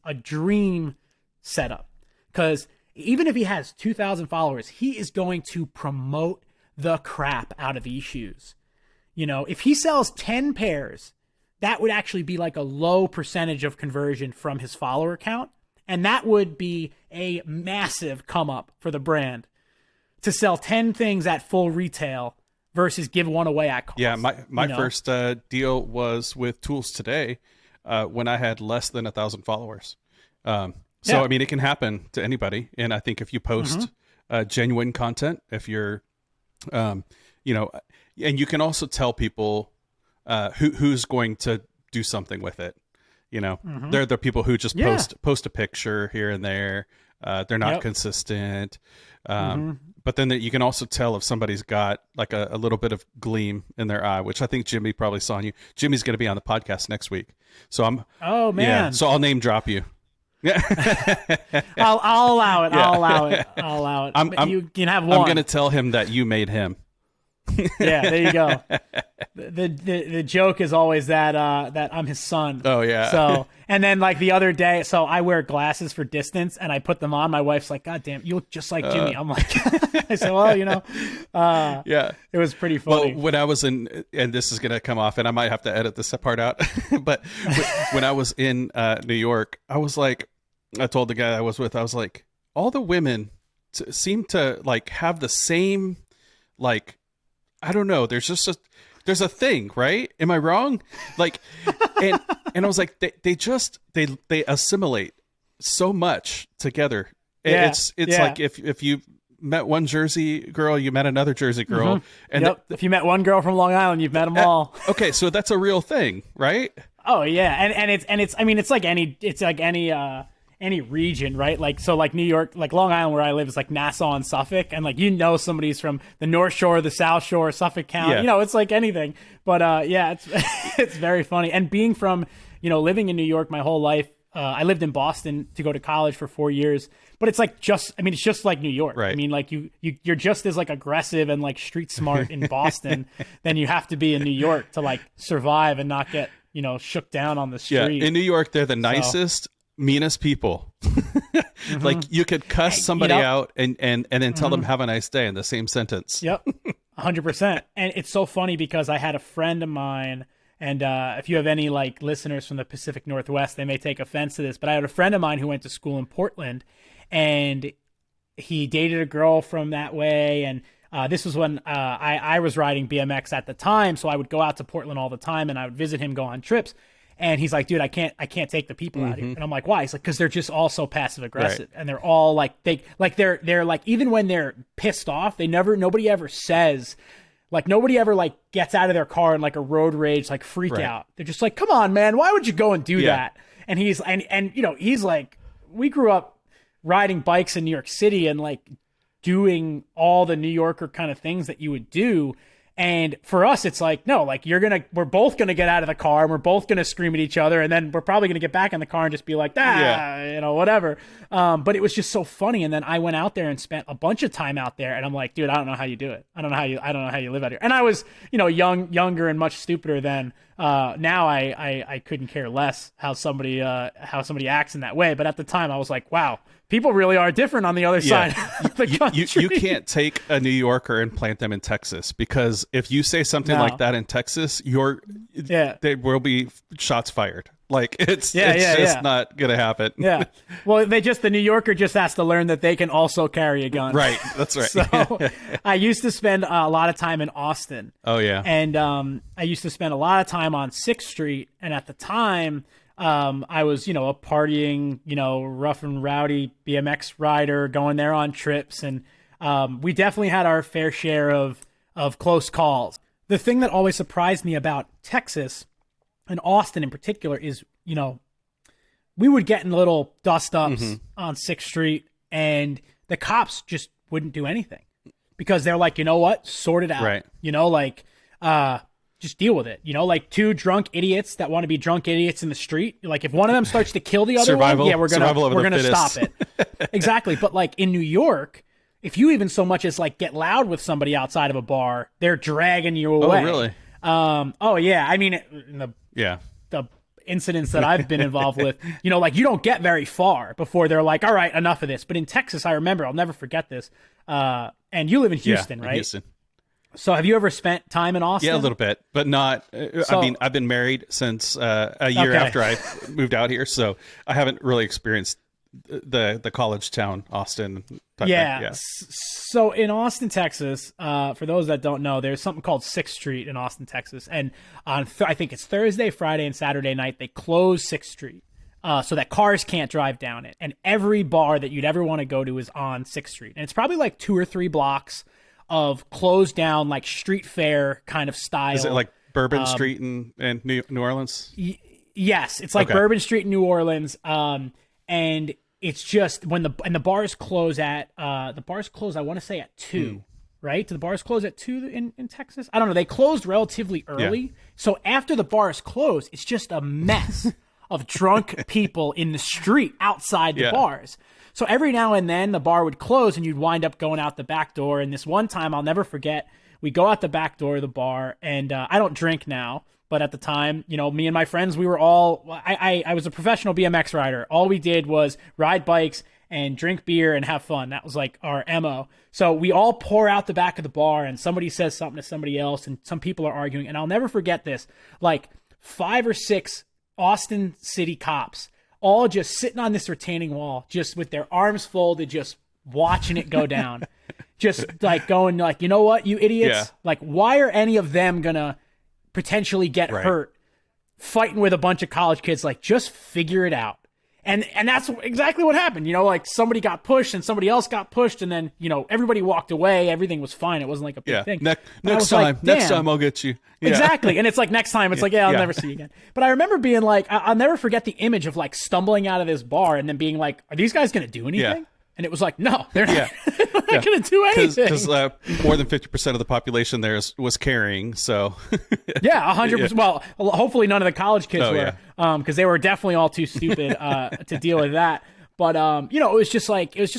a dream setup because even if he has 2,000 followers, he is going to promote the crap out of these shoes. If he sells 10 pairs that would actually be like a low percentage of conversion from his follower count. And that would be a massive come up for the brand to sell 10 things at full retail versus give one away at cost. Yeah, my first deal was with Tools Today when I had less than 1,000 followers. I mean, it can happen to anybody. And I think if you post genuine content, if you're, and you can also tell people who's going to do something with it. They're the people who just post a picture here and there. They're not consistent. But then you can also tell if somebody's got like a little bit of gleam in their eye, which I think Jimmy probably saw in you. Jimmy's going to be on the podcast next week. So oh man. So I'll name drop you. I'll allow it. I'll allow it. You can have one. I'm going to tell him that you made him. Yeah, there you go. The joke is always that I'm his son. Oh yeah. So and then like the other day, so I wear glasses for distance and I put them on. My wife's like, "God damn, you look just like Jimmy." I'm like, I said, "Well, yeah." It was pretty funny. Well, when I was in, and this is gonna come off, and I might have to edit this part out, but when I was in New York, I was like, I told the guy I was with, I was like, all the women seem to like have the same like. I don't know. There's a thing, right? Am I wrong? Like, and I was like, they assimilate so much together. Yeah, it's like if you met one Jersey girl, you met another Jersey girl, and if you met one girl from Long Island, you've met them all. Okay, so that's a real thing, right? Oh yeah, and it's I mean it's like any region, right? Like, so like New York, like Long Island where I live is like Nassau and Suffolk. And like, somebody's from the North Shore, the South Shore, Suffolk County, it's like anything, but it's, it's very funny. And being from, living in New York my whole life, I lived in Boston to go to college for 4 years, but it's like, it's just like New York. Right. I mean, like you're just as like aggressive and like street smart in Boston than you have to be in New York to like survive and not get, shook down on the street. Yeah. In New York, they're the nicest, meanest people. Like you could cuss somebody out and then tell them have a nice day in the same sentence. Yep. 100%. And it's so funny because I had a friend of mine, and if you have any like listeners from the Pacific Northwest, they may take offense to this, but I had a friend of mine who went to school in Portland, and he dated a girl from that way. And this was when I was riding BMX at the time. So I would go out to Portland all the time and I would visit him, go on trips. And he's like, dude, I can't take the people out here. And I'm like, why? He's like, because they're just all so passive aggressive, and they're all like, they're like, even when they're pissed off, nobody ever says, like, nobody ever like gets out of their car in like a road rage, like freak out. They're just like, come on, man, why would you go and do that? And he's he's like, we grew up riding bikes in New York City and like doing all the New Yorker kind of things that you would do. And for us, it's like, no, like we're both going to get out of the car and we're both going to scream at each other. And then we're probably going to get back in the car and just be like, whatever. But it was just so funny. And then I went out there and spent a bunch of time out there. And I'm like, dude, I don't know how you do it. I don't know how you live out here. And I was, younger and much stupider then. Now I couldn't care less how somebody acts in that way. But at the time I was like, wow, people really are different on the other side of the country. You can't take a New Yorker and plant them in Texas, because if you say something like that in Texas, there will be shots fired. Like it's just not gonna happen. Yeah. Well, the New Yorker just has to learn that they can also carry a gun. Right. That's right. So I used to spend a lot of time in Austin. Oh yeah. And I used to spend a lot of time on 6th Street, and at the time, I was, a partying, rough and rowdy BMX rider, going there on trips. And we definitely had our fair share of close calls. The thing that always surprised me about Texas and Austin in particular is, we would get in little dust ups on 6th Street, and the cops just wouldn't do anything because they're like, you know what, sort it out. Right. Just deal with it. Like two drunk idiots that want to be drunk idiots in the street. Like if one of them starts to kill the other one, we're gonna stop it. Exactly. But like in New York, if you even so much as like get loud with somebody outside of a bar, they're dragging you away. Oh, really? Oh yeah. I mean, the incidents that I've been involved with, like you don't get very far before they're like, all right, enough of this. But in Texas, I remember, I'll never forget this. And you live in Houston, right? Houston. So have you ever spent time in Austin? Yeah, a little bit, but not. I mean, I've been married since a year after I moved out here, so I haven't really experienced the college town Austin type thing. Yeah. So in Austin, Texas, for those that don't know, there's something called 6th Street in Austin, Texas, and on I think it's Thursday, Friday, and Saturday night they close 6th Street. So that cars can't drive down it, and every bar that you'd ever want to go to is on 6th Street, and it's probably like 2 or 3 blocks of closed down, like street fair kind of style. Is it like Bourbon Street in New Orleans? Yes, it's like Bourbon Street in New Orleans, and it's just when the bars close at I want to say at 2. Right? Do the bars close at 2 in Texas? I don't know. They closed relatively early, Yeah. so after the bars close, it's just a mess of drunk people in the street outside the bars. So every now and then the bar would close and you'd wind up going out the back door. And this one time I'll never forget, we go out the back door of the bar, and I don't drink now, but at the time, you know, me and my friends, we were all, I was a professional BMX rider. All we did was ride bikes and drink beer and have fun. That was like our MO. So we all pour out the back of the bar, and somebody says something to somebody else, and some people are arguing. And I'll never forget this, like 5 or 6 Austin City cops all just sitting on this retaining wall, just with their arms folded, just watching it go down. Just like going like, you know what, you idiots? Yeah. Like, why are any of them gonna potentially get hurt fighting with a bunch of college kids? Like, just figure it out. And that's exactly what happened. You know, like somebody got pushed and somebody else got pushed, and then, you know, everybody walked away. Everything was fine. It wasn't like a big thing. Next time I'll get you. Yeah. Exactly. And it's like next time, it's like, I'll never see you again. But I remember being like, I'll never forget the image of like stumbling out of this bar and then being like, are these guys going to do anything? Yeah. And it was like, no, they're not, they're not going to do anything. Because more than 50% of the population there was carrying. So yeah, 100%. Well, hopefully none of the college kids were, yeah. Because they were definitely all too stupid to deal with that. But you know, it was just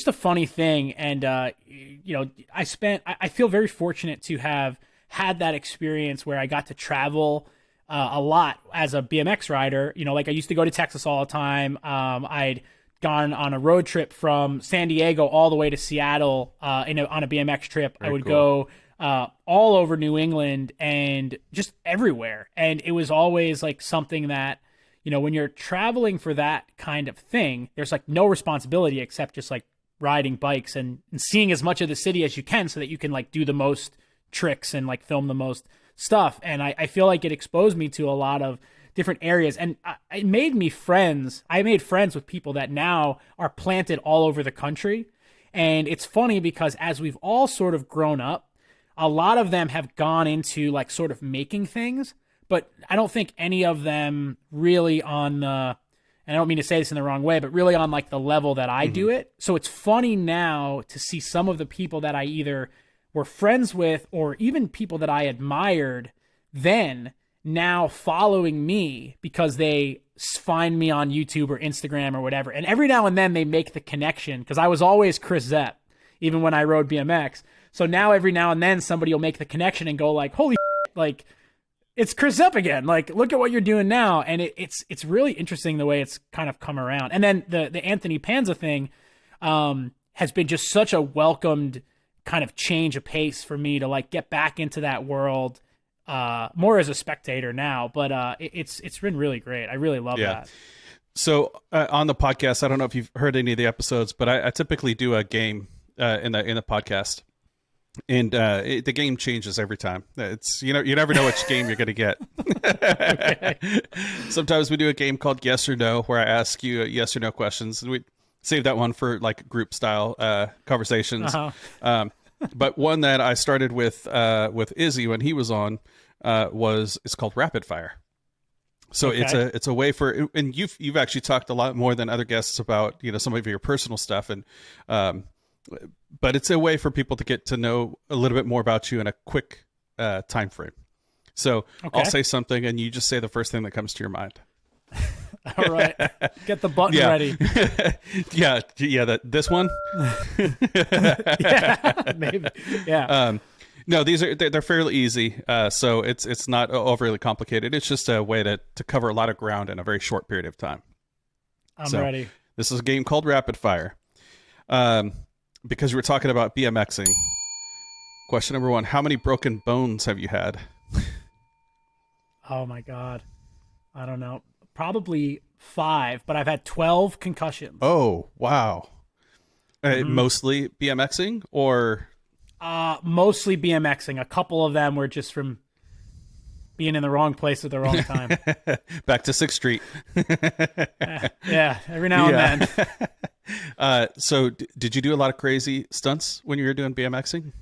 a funny thing, and you know, I feel very fortunate to have had that experience where I got to travel a lot as a BMX rider. You know, like I used to go to Texas all the time. I'd gone on a road trip from San Diego all the way to Seattle on a BMX trip. I would go all over New England and just everywhere. And it was always like something that, you know, when you're traveling for that kind of thing, there's like no responsibility except just like riding bikes and seeing as much of the city as you can so that you can like do the most tricks and like film the most stuff. And I feel like it exposed me to a lot of different areas, and it made me friends. I made friends with people that now are planted all over the country. And it's funny because as we've all sort of grown up, a lot of them have gone into like sort of making things, but I don't think any of them really on the, and I don't mean to say this in the wrong way, but really on like the level that I do it. So it's funny now to see some of the people that I either were friends with or even people that I admired then now following me because they find me on YouTube or Instagram or whatever. And every now and then they make the connection, because I was always Chris Zep, even when I rode BMX. So now every now and then somebody will make the connection and go like, holy shit, like it's Chris Zep again. Like, look at what you're doing now. And it's really interesting the way it's kind of come around. And then the Anthony Panza thing has been just such a welcomed kind of change of pace for me to like get back into that world. More as a spectator now, but it's been really great. I really love that. So on the podcast, I don't know if you've heard any of the episodes, but I typically do a game in the podcast, and the game changes every time. It's you never know which game you're going to get. Sometimes we do a game called Yes or No, where I ask you yes or no questions, and we save that one for like group style conversations. But one that I started with Izzy when he was on it's called Rapid Fire. So it's a way for, and you've actually talked a lot more than other guests about, you know, some of your personal stuff, and but it's a way for people to get to know a little bit more about you in a quick time frame. So I'll say something and you just say the first thing that comes to your mind. All right. Get the button ready. This one. Yeah, maybe. Yeah. No, they're fairly easy. So it's not overly complicated. It's just a way to cover a lot of ground in a very short period of time. I'm ready. This is a game called Rapid Fire. Because we were talking about BMXing. Question number 1: how many broken bones have you had? Oh my God. I don't know. Probably 5, but I've had 12 concussions. Oh, wow. Mostly BMXing or? Mostly BMXing. A couple of them were just from being in the wrong place at the wrong time. Back to 6th Street. Yeah, every now and then. So did you do a lot of crazy stunts when you were doing BMXing?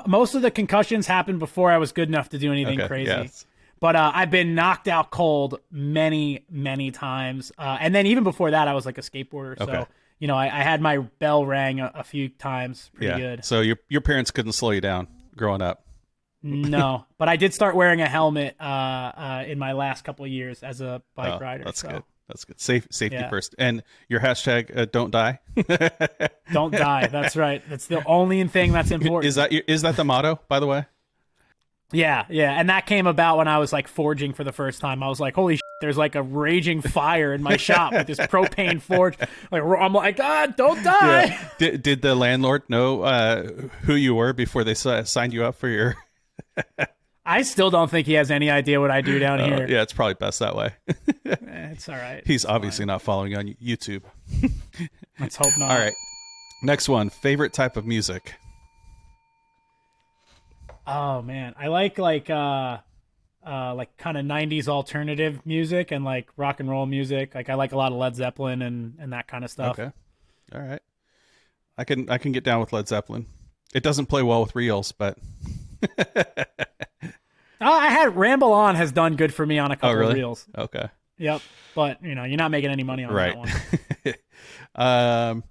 Most of the concussions happened before I was good enough to do anything crazy. Yes. But I've been knocked out cold many, many times. And then even before that, I was like a skateboarder. Okay. So, you know, I had my bell rang a few times. Pretty good. So your parents couldn't slow you down growing up? No, but I did start wearing a helmet in my last couple of years as a bike rider. That's good. That's good. Safety first. And your hashtag, don't die. Don't die. That's right. That's the only thing that's important. Is that the motto, by the way? Yeah. And that came about when I was like forging for the first time. I was like, holy shit, there's like a raging fire in my shop with this propane forge. Like, I'm like, don't die. Yeah. Did the landlord know who you were before they signed you up for your... I still don't think he has any idea what I do down here. Yeah, it's probably best that way. It's all right. He's obviously not following you on YouTube. Let's hope not. All right. Next one. Favorite type of music? Oh man, I like kind of 90s alternative music and like rock and roll music. Like I like a lot of Led Zeppelin and that kind of stuff. Okay. All right. I can get down with Led Zeppelin. It doesn't play well with reels, but I had Ramble On has done good for me on a couple of reels. Okay. Yep. But you know, you're not making any money on that one. All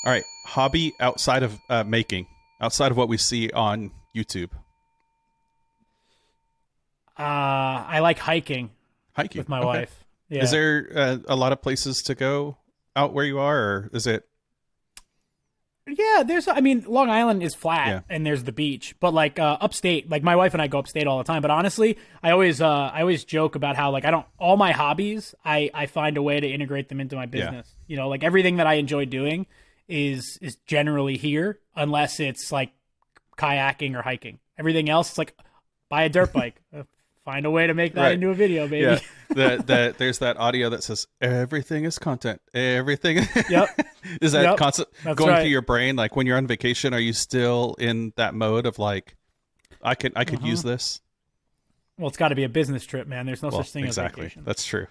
right. Hobby outside of making, outside of what we see on YouTube. I like hiking with my wife. Yeah. Is there a lot of places to go out where you are, or is it? Yeah, Long Island is flat and there's the beach, but like upstate, like my wife and I go upstate all the time. But honestly, I always joke about how like all my hobbies, I find a way to integrate them into my business. Yeah. You know, like everything that I enjoy doing is generally here, unless it's like kayaking or hiking. Everything else, it's like buy a dirt bike. Find a way to make that into a video, baby. Yeah. There's that audio that says everything is content. Everything. Yep. Is that constant going right. through your brain? Like when you're on vacation, are you still in that mode of like, I could use this? Well, it's got to be a business trip, man. There's no such thing as vacation. That's true.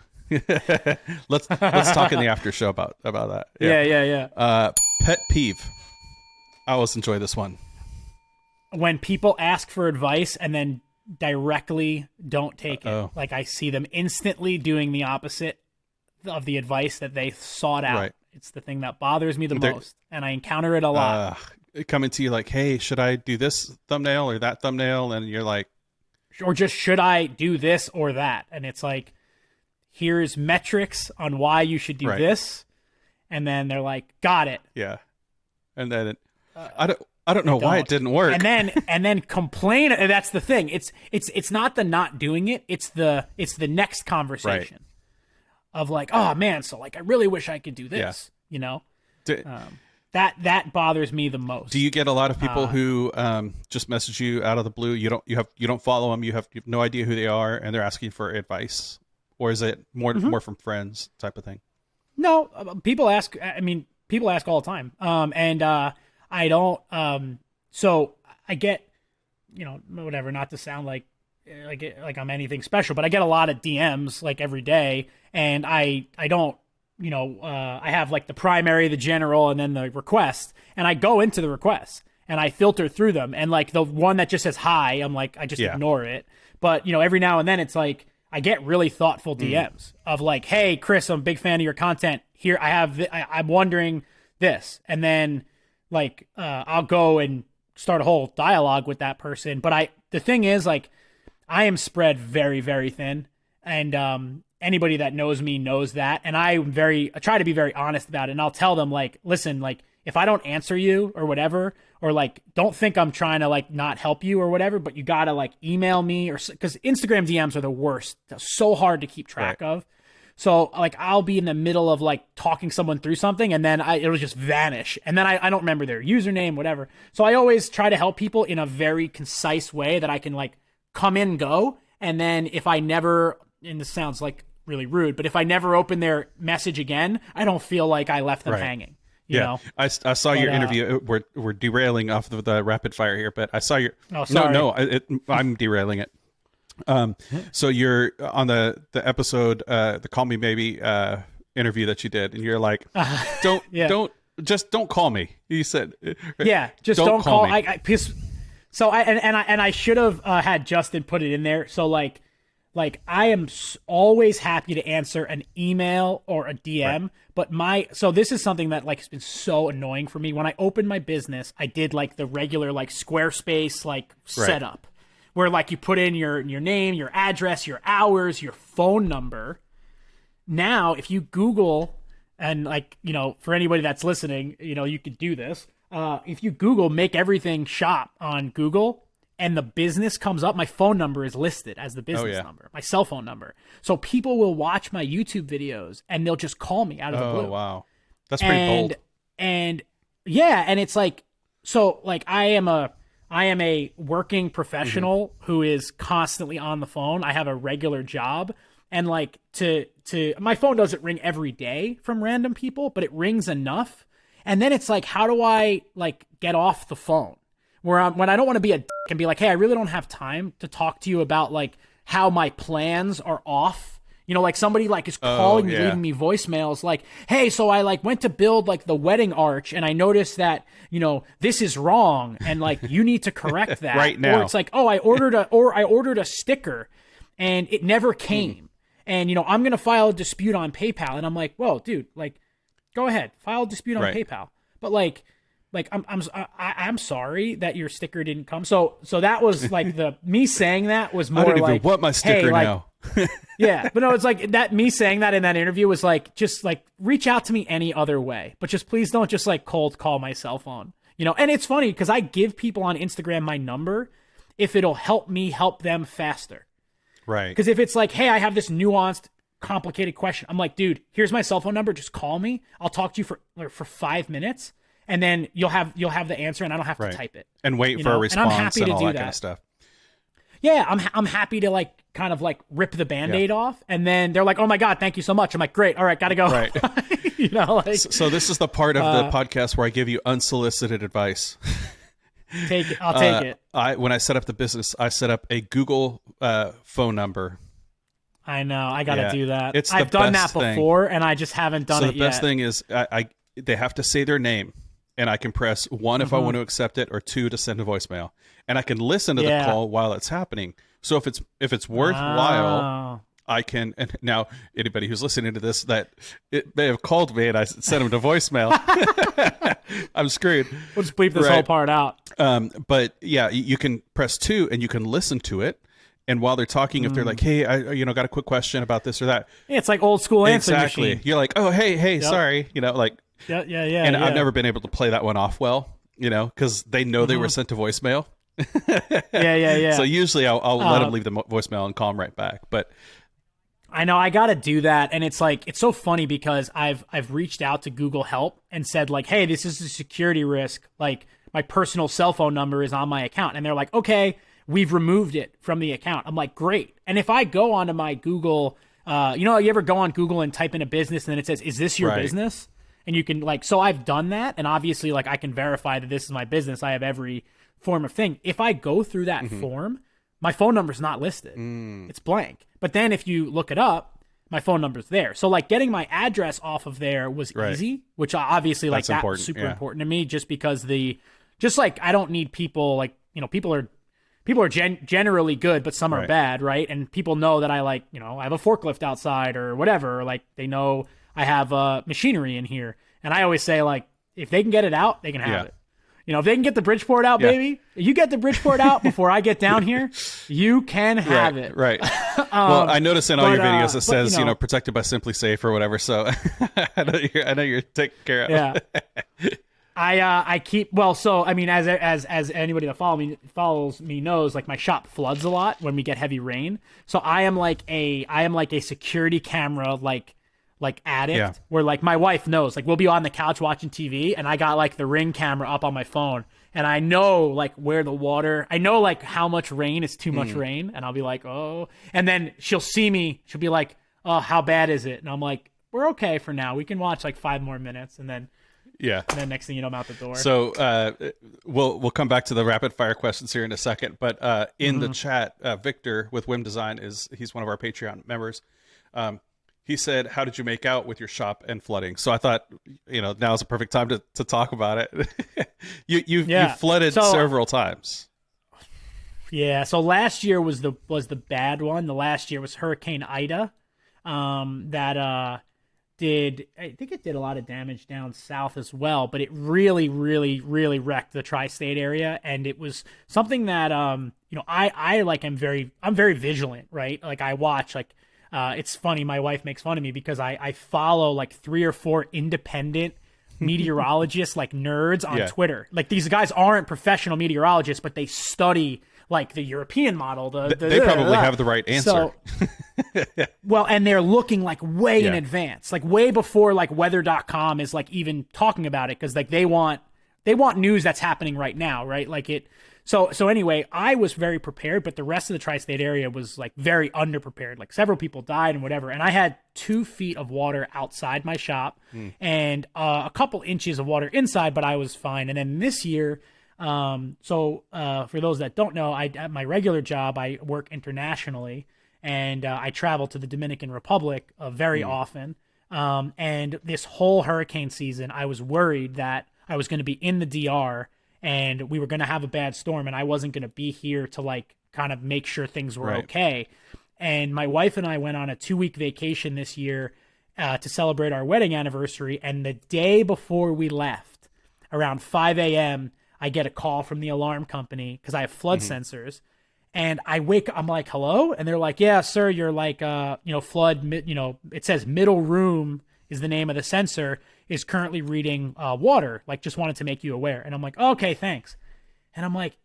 let's talk in the after show about that. Yeah. Pet peeve. I always enjoy this one. When people ask for advice and then directly don't take it. Like I see them instantly doing the opposite of the advice that they sought out. Right. It's the thing that bothers me the most, and I encounter it a lot. Coming to you like, hey, should I do this thumbnail or that thumbnail? And you're like, or just should I do this or that? And it's like, here's metrics on why you should do this, and then they're like, got it. Yeah, and then I don't know why it didn't work. And then complain. That's the thing. It's not the not doing it. It's the next conversation of like, oh man, so like I really wish I could do this. Yeah. You know, that bothers me the most. Do you get a lot of people who just message you out of the blue? You don't follow them. You have no idea who they are, and they're asking for advice, or is it more from friends type of thing? No, people ask. I mean, people ask all the time. I don't, so I get, you know, whatever, not to sound like I'm anything special, but I get a lot of DMs like every day, and I don't, you know, I have like the primary, the general, and then the request, and I go into the requests and I filter through them, and like the one that just says hi, I'm like, I just ignore it. But, you know, every now and then it's like, I get really thoughtful DMs of like, hey, Chris, I'm a big fan of your content. Here, I'm wondering this, and then like I'll go and start a whole dialogue with that person. But the thing is, like, I am spread very, very thin, and anybody that knows me knows that. And I try to be very honest about it, and I'll tell them like, listen, like if I don't answer you or whatever, or like don't think I'm trying to like not help you or whatever, but you gotta like email me, or because Instagram DMs are the worst. They're so hard to keep track of. So like I'll be in the middle of like talking someone through something, and then it'll just vanish, and then I don't remember their username, whatever. So I always try to help people in a very concise way that I can like come in, go, and then if I never, and this sounds like really rude, but if I never open their message again, I don't feel like I left them hanging. You know? I saw your interview. We're derailing off of the rapid fire here, but I saw your. Oh, sorry. I'm derailing it. So you're on the episode, the Call Me Maybe interview that you did, and you're like, don't call me. You said, yeah, just don't call. Me. I should have had Justin put it in there. So like I am always happy to answer an email or a DM, but so this is something that like has been so annoying for me. When I opened my business, I did like the regular like Squarespace like setup, where like you put in your name, your address, your hours, your phone number. Now, if you Google, and like, you know, for anybody that's listening, you know, you could do this. If you Google Make Everything Shop on Google, and the business comes up, my phone number is listed as the business number, my cell phone number. So people will watch my YouTube videos and they'll just call me out of the blue. Oh, wow. That's pretty bold. And yeah, and it's like, so like I am a working professional who is constantly on the phone. I have a regular job, and like my phone doesn't ring every day from random people, but it rings enough. And then it's like, how do I like get off the phone? When I don't want to be a dick and be like, hey, I really don't have time to talk to you about like how my plans are off. You know, like somebody like is calling me, leaving me voicemails like, hey, so I like went to build like the wedding arch and I noticed that, you know, this is wrong and like you need to correct that right now. Or it's like, oh, I ordered a sticker and it never came. And, you know, I'm going to file a dispute on PayPal. And I'm like, whoa, dude, like, go ahead, file a dispute on PayPal. But like I'm sorry that your sticker didn't come. So that was like me saying that was more like, I don't even want my sticker now. Yeah, but no, it's like that. Me saying that in that interview was like, just like reach out to me any other way, but just please don't just like cold call my cell phone. You know, and it's funny because I give people on Instagram my number if it'll help me help them faster. Right. Because if it's like, hey, I have this nuanced, complicated question, I'm like, dude, here's my cell phone number. Just call me. I'll talk to you for 5 minutes. And then you'll have the answer, and I don't have to type it and wait for a response and all that kind of stuff. Yeah, I'm happy to like kind of like rip the Band-Aid off, and then they're like, "Oh my God, thank you so much." I'm like, "Great, all right, gotta go." Right. You know, like so this is the part of the podcast where I give you unsolicited advice. Take it. I'll take it. When I set up the business, I set up a Google phone number. I know. I gotta do that. I've done that before, and I just haven't done it yet. So the best thing is they have to say their name. And I can press 1 if I want to accept it, or 2 to send a voicemail. And I can listen to the call while it's happening. So if it's worthwhile, I can. And now anybody who's listening to this that it may have called me and I sent them to voicemail, I'm screwed. We'll just bleep this whole part out. But yeah, you can press 2 and you can listen to it. And while they're talking, if they're like, "Hey, I got a quick question about this or that," it's like old school answer machine. You're like, "Oh, hey, sorry," you know, like. Yeah. And I've never been able to play that one off well, you know, because they know they were sent to voicemail. Yeah. So usually I'll let them leave the voicemail and call them right back. But I know I got to do that. And it's like, it's so funny because I've reached out to Google Help and said like, hey, this is a security risk. Like my personal cell phone number is on my account. And they're like, okay, we've removed it from the account. I'm like, great. And if I go onto my Google, you ever go on Google and type in a business and then it says, is this your business? And you can like, so I've done that. And obviously like I can verify that this is my business. I have every form of thing. If I go through that form, my phone number is not listed. It's blank. But then if you look it up, my phone number's there. So like getting my address off of there was easy, which obviously like that was super important to me just because I don't need people like, you know, people are generally good, but some are bad. Right. And people know that I like, you know, I have a forklift outside or whatever. Or like they know I have machinery in here. And I always say, like, if they can get it out, they can have it. You know, if they can get the Bridgeport out, baby, if you get the Bridgeport out before I get down here, you can have it. Right. Well, I notice in all your videos it says, you know, protected by Simply Safe or whatever. So I know you're taken care of. Yeah. I keep well. So I mean, as anybody that follows me knows, like my shop floods a lot when we get heavy rain. So I am like a security camera like addict, where like my wife knows, like we'll be on the couch watching TV, and I got like the Ring camera up on my phone, and I know like where the water, I know like how much rain is too much rain, and I'll be like, oh, and then she'll see me, she'll be like, oh, how bad is it? And I'm like, we're okay for now. We can watch like 5 more minutes, and then. Yeah. And then next thing you know, I'm out the door. So we'll come back to the rapid fire questions here in a second. But in the chat, Victor with Wimm Design he's one of our Patreon members. He said, "How did you make out with your shop and flooding?" So I thought, now is a perfect time to talk about it. You flooded several times. Yeah. So last year was the bad one. The last year was Hurricane Ida. I think it did a lot of damage down south as well, but it really, really, really wrecked the tri-state area. And it was something that, I'm very vigilant, right? Like I watch, it's funny. My wife makes fun of me because I follow like 3 or 4 independent meteorologists, like nerds on Twitter. Like these guys aren't professional meteorologists, but they study like the European model. They probably have the right answer. So, well, and they're looking like way in advance, like way before like weather.com is like even talking about it. Cause like they want news that's happening right now. Right. Like it. So anyway, I was very prepared, but the rest of the tri-state area was like very underprepared. Like several people died and whatever. And I had 2 feet of water outside my shop and a couple inches of water inside, but I was fine. And then this year, for those that don't know, at my regular job, I work internationally, and I travel to the Dominican Republic very often. And this whole hurricane season, I was worried that I was going to be in the DR and we were going to have a bad storm, and I wasn't going to be here to like kind of make sure things were okay. And my wife and I went on a 2-week vacation this year to celebrate our wedding anniversary. And the day before we left, around 5 a.m., I get a call from the alarm company because I have flood sensors, and I wake up, I'm like, hello? And they're like, yeah, sir, you're like, flood, it says middle room is the name of the sensor, is currently reading water, like just wanted to make you aware. And I'm like, okay, thanks. And I'm like,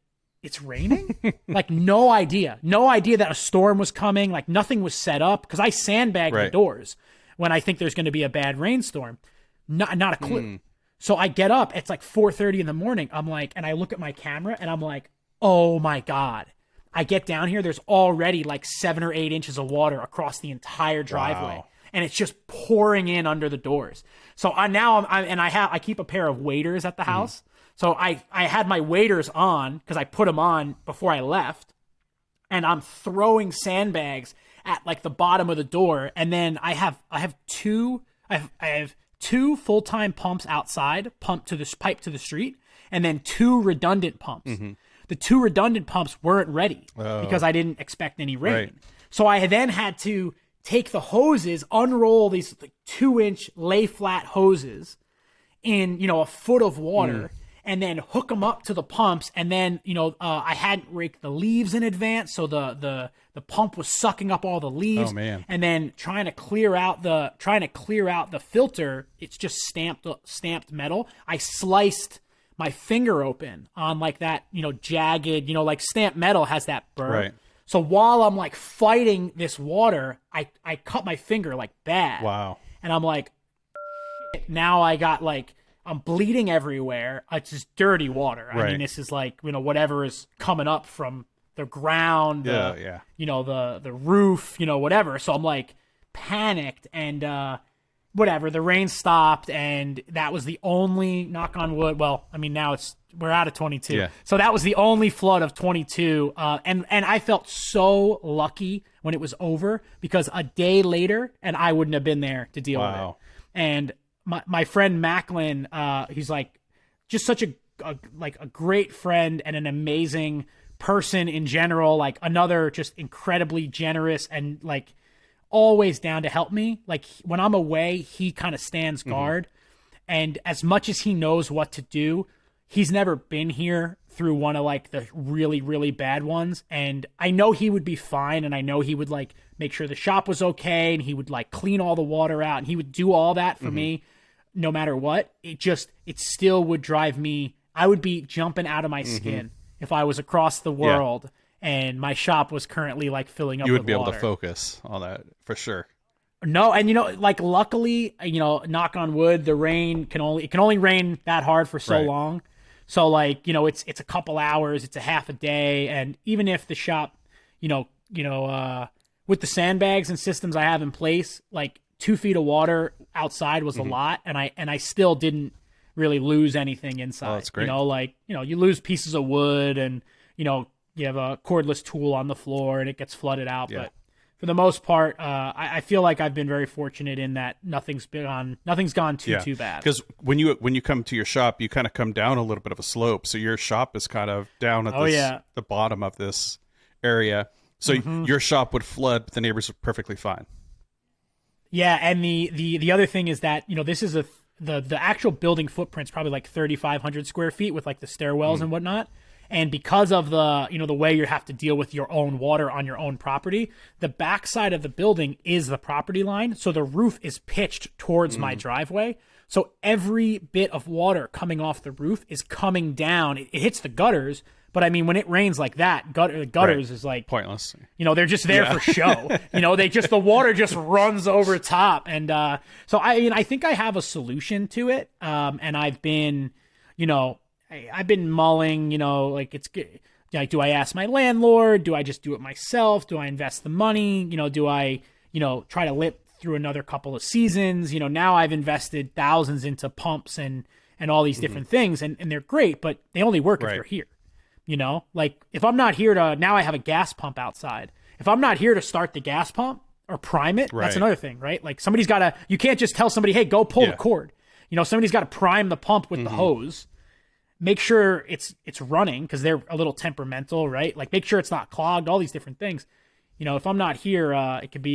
it's raining? Like no idea that a storm was coming. Like nothing was set up because I sandbag the doors when I think there's going to be a bad rainstorm. Not a clue. So I get up, it's like 4:30 in the morning. I'm like, and I look at my camera and I'm like, oh my God. I get down here, there's already like 7 or 8 inches of water across the entire driveway. Wow. And it's just pouring in under the doors. So I keep a pair of waders at the house. So I had my waders on because I put them on before I left. And I'm throwing sandbags at like the bottom of the door. And then I have two full-time pumps outside, pipe to the street, and then 2 redundant pumps. The 2 redundant pumps weren't ready because I didn't expect any rain. Right. So I then had to take the hoses, unroll these 2-inch lay flat hoses in, a foot of water, and then hook them up to the pumps. And then, I hadn't raked the leaves in advance. So the pump was sucking up all the leaves. Oh, man. And then trying to clear out the filter. It's just stamped metal. I sliced my finger open on like that, jagged, like stamped metal has that burr. Right. So while I'm like fighting this water, I cut my finger like bad. Wow. And I'm like, shit, now I got like, I'm bleeding everywhere. It's just dirty water. I mean, this is like, whatever is coming up from the ground, the roof, whatever. So I'm like panicked and, whatever, the rain stopped, and that was the only, knock on wood. Well, I mean, now we're out of 22. Yeah. So that was the only flood of 22. And I felt so lucky when it was over, because a day later, and I wouldn't have been there to deal with it. And my friend Macklin, he's like just such a great friend and an amazing person in general, like another just incredibly generous and like always down to help me. Like when I'm away, he kind of stands guard. And as much as he knows what to do, he's never been here through one of like the really, really bad ones. And I know he would be fine. And I know he would like make sure the shop was okay. And he would like clean all the water out. And he would do all that for me. no matter what, it still would drive me. I would be jumping out of my skin if I was across the world and my shop was currently like filling up with water. You would be able to focus on that for sure. No, and like luckily, knock on wood, the rain can only rain that hard for so long. So like, it's a couple hours, it's a half a day, and even if the shop, with the sandbags and systems I have in place, like 2 feet of water outside was a lot, and I still didn't really lose anything inside. Oh, that's great. You lose pieces of wood, and you have a cordless tool on the floor and it gets flooded out, but for the most part, I feel like I've been very fortunate in that nothing's gone too bad. Because when you come to your shop, you kind of come down a little bit of a slope, so your shop is kind of down at the bottom of this area. So your shop would flood, but the neighbors are perfectly fine. Yeah, and the other thing is that this is the actual building footprint's probably like 3,500 square feet with like the stairwells and whatnot. And because of the the way you have to deal with your own water on your own property, the backside of the building is the property line. So the roof is pitched towards my driveway. So every bit of water coming off the roof is coming down. It hits the gutters. But I mean, when it rains like that, gutters is like pointless. They're just there for show. The water just runs over top. And so I think I have a solution to it. And I've been, I've been mulling, like it's good. Like, do I ask my landlord? Do I just do it myself? Do I invest the money? Do I, try to lip through another couple of seasons? Now I've invested thousands into pumps and all these different things, and they're great, but they only work if they're here. Like if I'm not here now I have a gas pump outside. If I'm not here to start the gas pump or prime it, that's another thing, right? Like you can't just tell somebody, hey, go pull the cord. Somebody's got to prime the pump with the hose. Make sure it's running because they're a little temperamental, right? Like make sure it's not clogged, all these different things. If I'm not here, it could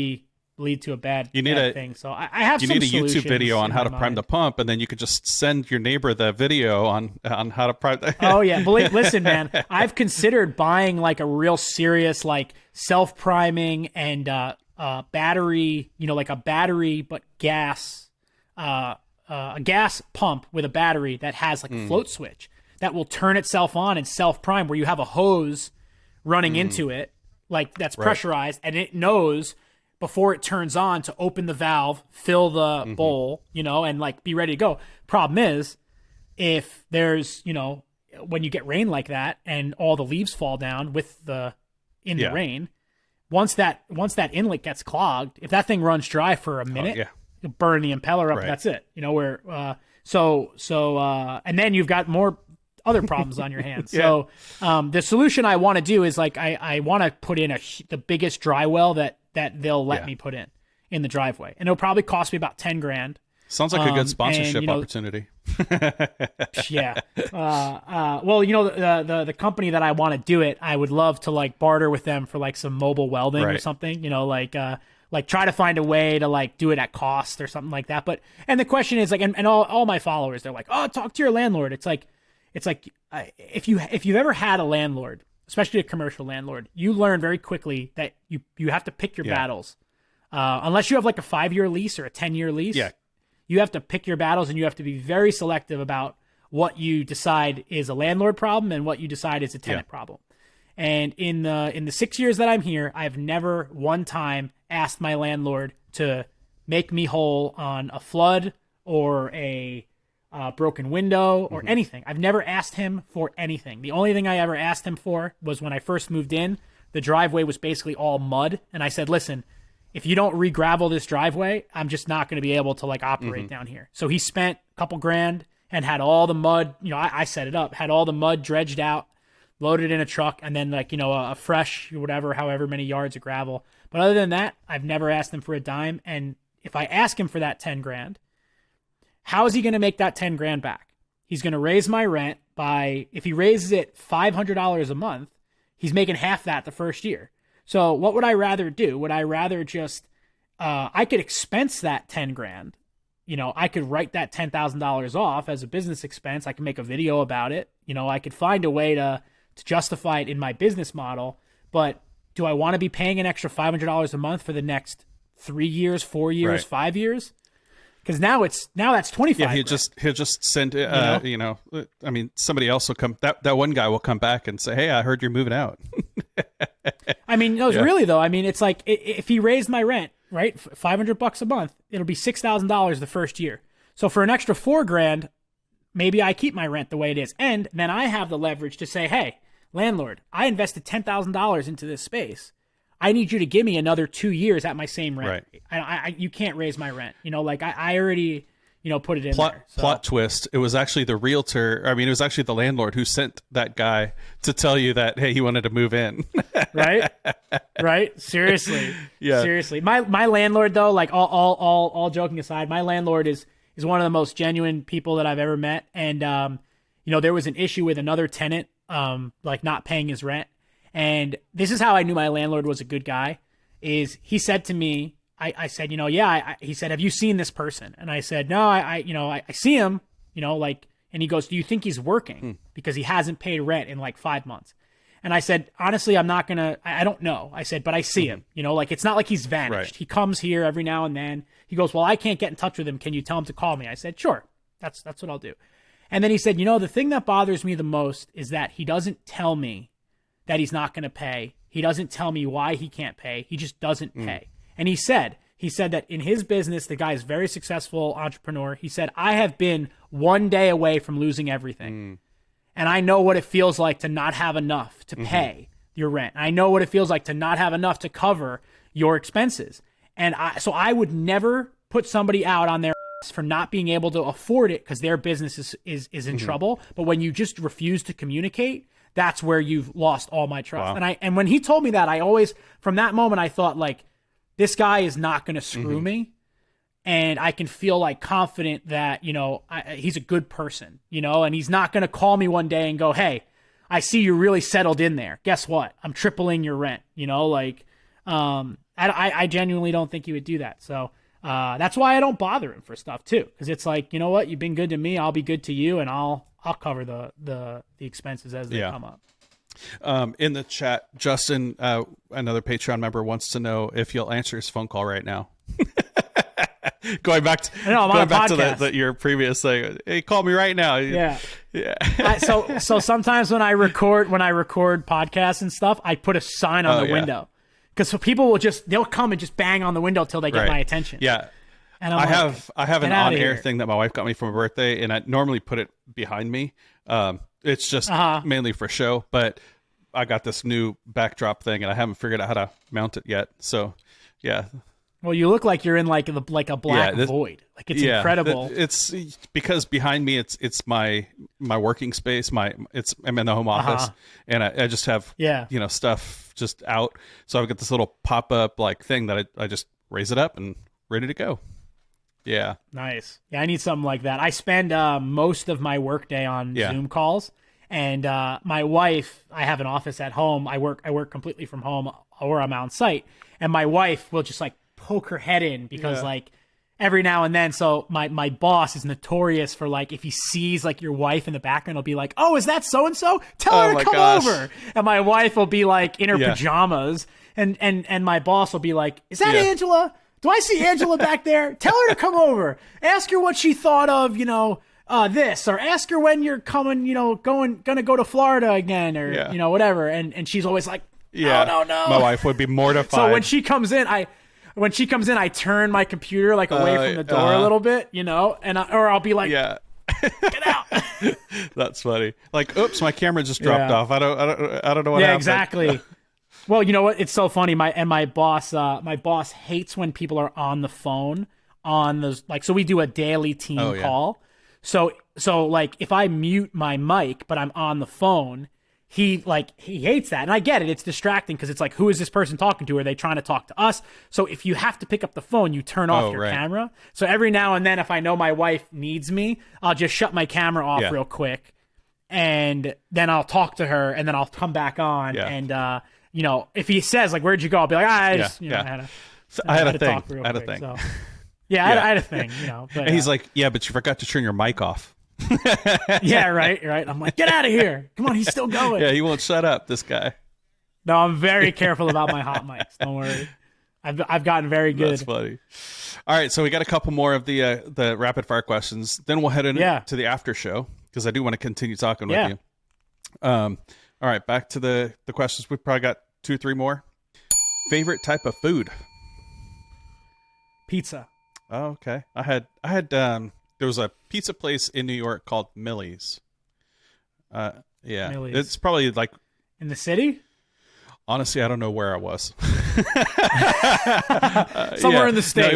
lead to a bad thing. So I have some solutions. You need a YouTube video on how to prime the pump, and then you could just send your neighbor the video on how to prime the Oh yeah, listen, man, I've considered buying like a real serious like self-priming and battery, like a battery but gas a gas pump with a battery that has like a float switch that will turn itself on and self-prime, where you have a hose running into it, like that's pressurized, and it knows before it turns on to open the valve, fill the bowl, and like be ready to go. Problem is, if there's, when you get rain like that and all the leaves fall down with the rain, once that inlet gets clogged, if that thing runs dry for a minute, you'll burn the impeller up. That's it. And then you've got more other problems on your hands. So the solution I want to do is like I want to put in the biggest dry well that they'll let me put in the driveway, and it'll probably cost me about $10,000. Sounds like a good sponsorship opportunity. Well, the company that I want to do it, I would love to like barter with them for like some mobile welding or something. Like try to find a way to like do it at cost or something like that. And the question is like, and all my followers, they're like, oh, talk to your landlord. It's like if you've ever had a landlord, especially a commercial landlord, you learn very quickly that you have to pick your battles. Unless you have like a 5-year lease or a 10-year lease, you have to pick your battles, and you have to be very selective about what you decide is a landlord problem and what you decide is a tenant problem. And in the 6 years that I'm here, I've never one time asked my landlord to make me whole on a flood or a broken window or anything. I've never asked him for anything. The only thing I ever asked him for was when I first moved in, the driveway was basically all mud. And I said, listen, if you don't re-gravel this driveway, I'm just not going to be able to like operate down here. So he spent a couple grand and had all the mud, I set it up, had all the mud dredged out, loaded in a truck, and then like, a fresh, however many yards of gravel. But other than that, I've never asked him for a dime. And if I ask him for that 10 grand, how is he going to make that 10 grand back? He's going to raise my rent by, if he raises it $500 a month, he's making half that the first year. So what would I rather do? Would I rather just, I could expense that 10 grand. I could write that $10,000 off as a business expense. I can make a video about it. I could find a way to justify it in my business model. But do I want to be paying an extra $500 a month for the next 3 years, 4 years, 5 years? because now that's 25. Yeah, he'll just send I mean, somebody else will come. That one guy will come back and say, "Hey, I heard you're moving out." I mean, no, really though. I mean, it's like if he raised my rent, right, $500 a month, it'll be $6,000 the first year. So for an extra $4,000, maybe I keep my rent the way it is, and then I have the leverage to say, "Hey, landlord, I invested $10,000 into this space. I need you to give me another 2 years at my same rent. Right. You can't raise my rent. Like I already, put it in there. So. Plot twist. It was actually the realtor. I mean, it was actually the landlord who sent that guy to tell you that, hey, he wanted to move in. Right. Right. Seriously. Yeah. Seriously. My landlord though, like all joking aside, my landlord is one of the most genuine people that I've ever met. And, there was an issue with another tenant, like not paying his rent. And this is how I knew my landlord was a good guy, is he said to me, I said, he said, have you seen this person? And I said, no, I see him, and he goes, do you think he's working? Because he hasn't paid rent in like 5 months. And I said, honestly, I don't know. I said, but I see him, it's not like he's vanished. Right. He comes here every now and then. He goes, well, I can't get in touch with him. Can you tell him to call me? I said, sure, that's what I'll do. And then he said, the thing that bothers me the most is that he doesn't tell me that he's not going to pay. He doesn't tell me why he can't pay. He just doesn't pay. And he said that in his business, the guy is a very successful entrepreneur. He said, I have been 1 day away from losing everything. And I know what it feels like to not have enough to pay your rent. I know what it feels like to not have enough to cover your expenses. And so I would never put somebody out on their ass for not being able to afford it because their business is in trouble. But when you just refuse to communicate, that's where you've lost all my trust. Wow. And when he told me that, I always, from that moment, I thought like, this guy is not going to screw me. And I can feel like confident that, he's a good person, and he's not going to call me one day and go, hey, I see you're really settled in there. Guess what? I'm tripling your rent, I genuinely don't think he would do that. So that's why I don't bother him for stuff too. Because it's like, you know what? You've been good to me. I'll be good to you. And I'll cover the expenses as they come up. In the chat, Justin, another Patreon member, wants to know if you'll answer his phone call right now. going back to your previous thing. Hey, call me right now. Yeah. So sometimes when I record podcasts and stuff, I put a sign on the window because people they'll come and just bang on the window till they get my attention. Yeah. And I have an on-air thing that my wife got me for my birthday, and I normally put it behind me. It's just mainly for show, but I got this new backdrop thing, and I haven't figured out how to mount it yet. So, yeah. Well, you look like you're in like a black void. Like it's incredible. It's because behind me, it's my working space. I'm in the home office, and I just have stuff just out. So I've got this little pop up like thing that I just raise it up and ready to go. Yeah. Nice. Yeah, I need something like that. I spend most of my workday on Zoom calls, and my wife, I have an office at home. I work completely from home, or I'm on site, and my wife will just like poke her head in because like every now and then. So my boss is notorious for like if he sees like your wife in the background, he'll be like, "Oh, is that so and so? Tell her to come over." And my wife will be like in her pajamas, and my boss will be like, "Is that Angela? Do I see Angela back there? Tell her to come over. Ask her what she thought of, this, or ask her when you're coming, gonna go to Florida again, or whatever." And she's always like, "No. My wife would be mortified. So when she comes in, I turn my computer like away from the door a little bit, or I'll be like, "Get out." That's funny. Like, oops, my camera just dropped off. I don't know what happened. Yeah, exactly. Well, you know what? It's so funny. My boss hates when people are on the phone on those, like, so we do a daily team call. So like if I mute my mic, but I'm on the phone, he hates that. And I get it. It's distracting because it's like, who is this person talking to? Are they trying to talk to us? So if you have to pick up the phone, you turn off your camera. So every now and then, if I know my wife needs me, I'll just shut my camera off real quick. And then I'll talk to her, and then I'll come back on. Yeah. And, if he says like, "Where'd you go?" I'll be like, I had a thing. I had a thing. So. I had a thing, But, and he's like, "Yeah, but you forgot to turn your mic off." Yeah, right. I'm like, "Get out of here. Come on, he's still going." Yeah, he won't shut up, this guy. No, I'm very careful about my hot mics. Don't worry. I've gotten very good. That's funny. All right, so we got a couple more of the rapid fire questions. Then we'll head into the after show because I do want to continue talking with you. All right, back to the questions. We probably got 2-3 more. Favorite type of food? Pizza. Oh, okay. I had there was a pizza place in New York called Millie's. Millie's. It's probably like in the city. Honestly, I don't know where I was. Somewhere in the state.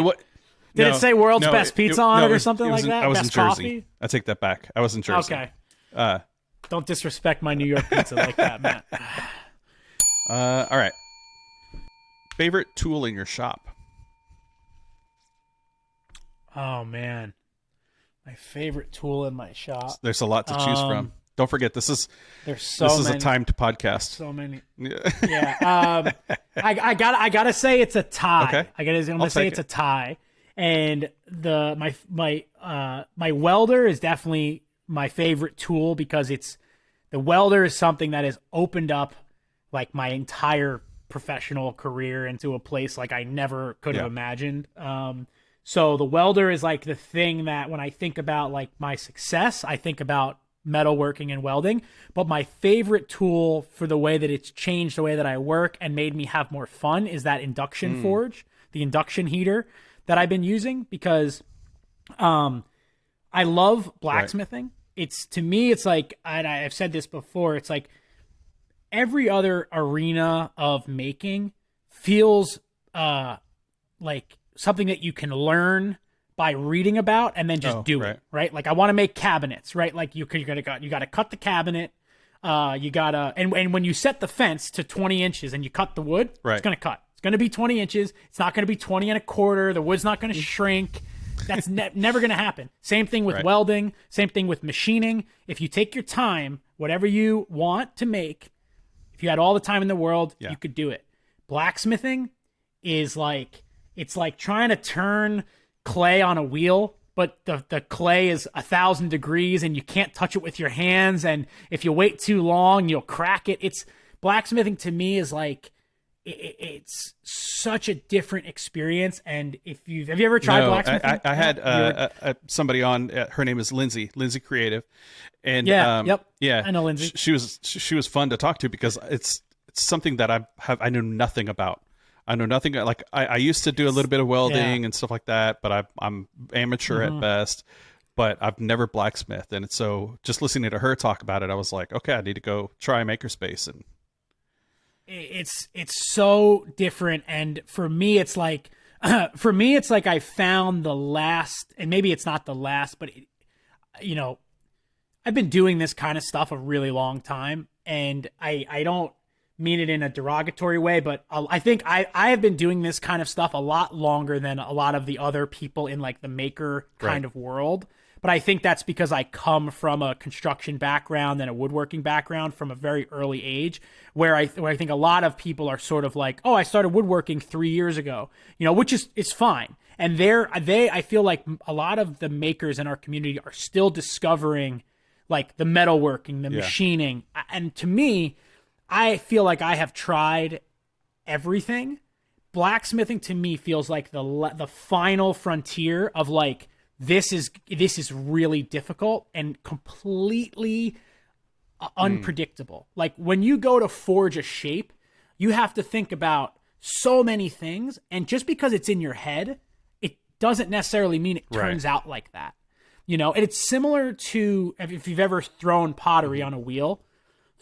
Did it say world's best pizza on it or something like that? I was best in Jersey. Coffee? I take that back. I was in Jersey. Okay. Don't disrespect my New York pizza like that, Matt. All right. Favorite tool in your shop? Oh, man. My favorite tool in my shop. There's a lot to choose from. Don't forget, this is a timed podcast. So many. Yeah. I gotta say it's a tie. Okay. I'm gonna say it's a tie. And my welder is definitely my favorite tool because the welder is something that has opened up like my entire professional career into a place like I never could have imagined. So the welder is like the thing that when I think about like my success, I think about metalworking and welding. But my favorite tool for the way that it's changed the way that I work and made me have more fun is that induction forge, the induction heater that I've been using because I love blacksmithing. Right. To me, it's like, and I've said this before, it's like every other arena of making feels like something that you can learn by reading about and then just do it, right? Like I want to make cabinets, right? Like you gotta cut the cabinet, and when you set the fence to 20 inches and you cut the wood, it's gonna cut. It's gonna be 20 inches. It's not gonna be 20 1/4. The wood's not gonna shrink. That's never gonna happen. Same thing with welding. Same thing with machining. If you take your time, whatever you want to make, if you had all the time in the world, you could do it. Blacksmithing is like, it's like trying to turn clay on a wheel, but the clay is 1,000 degrees and you can't touch it with your hands. And if you wait too long, you'll crack it. Blacksmithing to me is like, it's such a different experience. And have you ever tried blacksmithing? I had somebody on, her name is Lindsay Creative. And I know Lindsay. She was fun to talk to because it's something that I know nothing about. I know nothing. Like I used to do a little bit of welding and stuff like that, but I'm amateur at best. But I've never blacksmithed, and so just listening to her talk about it, I was like, okay, I need to go try Makerspace. And it's so different. And for me, it's like I found the last, and maybe it's not the last, but I've been doing this kind of stuff a really long time, and I don't mean it in a derogatory way, but I think I have been doing this kind of stuff a lot longer than a lot of the other people in like the maker kind of world. But I think that's because I come from a construction background and a woodworking background from a very early age, where I think a lot of people are sort of like, oh, I started woodworking 3 years ago, which is fine. And I feel like a lot of the makers in our community are still discovering like the metalworking, the machining. And to me, I feel like I have tried everything. Blacksmithing to me feels like the final frontier of like, this is really difficult and completely unpredictable. Like when you go to forge a shape, you have to think about so many things. And just because it's in your head, it doesn't necessarily mean it turns out like that. And it's similar to if you've ever thrown pottery on a wheel.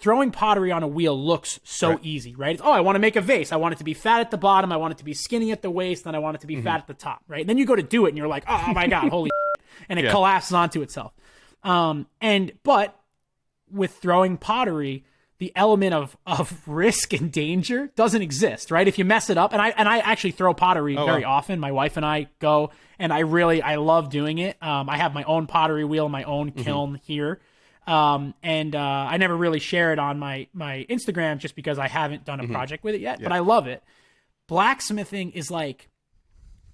Throwing pottery on a wheel looks so easy, right? It's, I want to make a vase. I want it to be fat at the bottom. I want it to be skinny at the waist. And I want it to be fat at the top, right? And then you go to do it and you're like, oh my God, holy shit. And it collapses onto itself. But with throwing pottery, the element of risk and danger doesn't exist, right? If you mess it up, and I actually throw pottery very often. My wife and I go, and I love doing it. I have my own pottery wheel, my own kiln here. I never really share it on my Instagram just because I haven't done a project with it yet, but I love it. Blacksmithing is like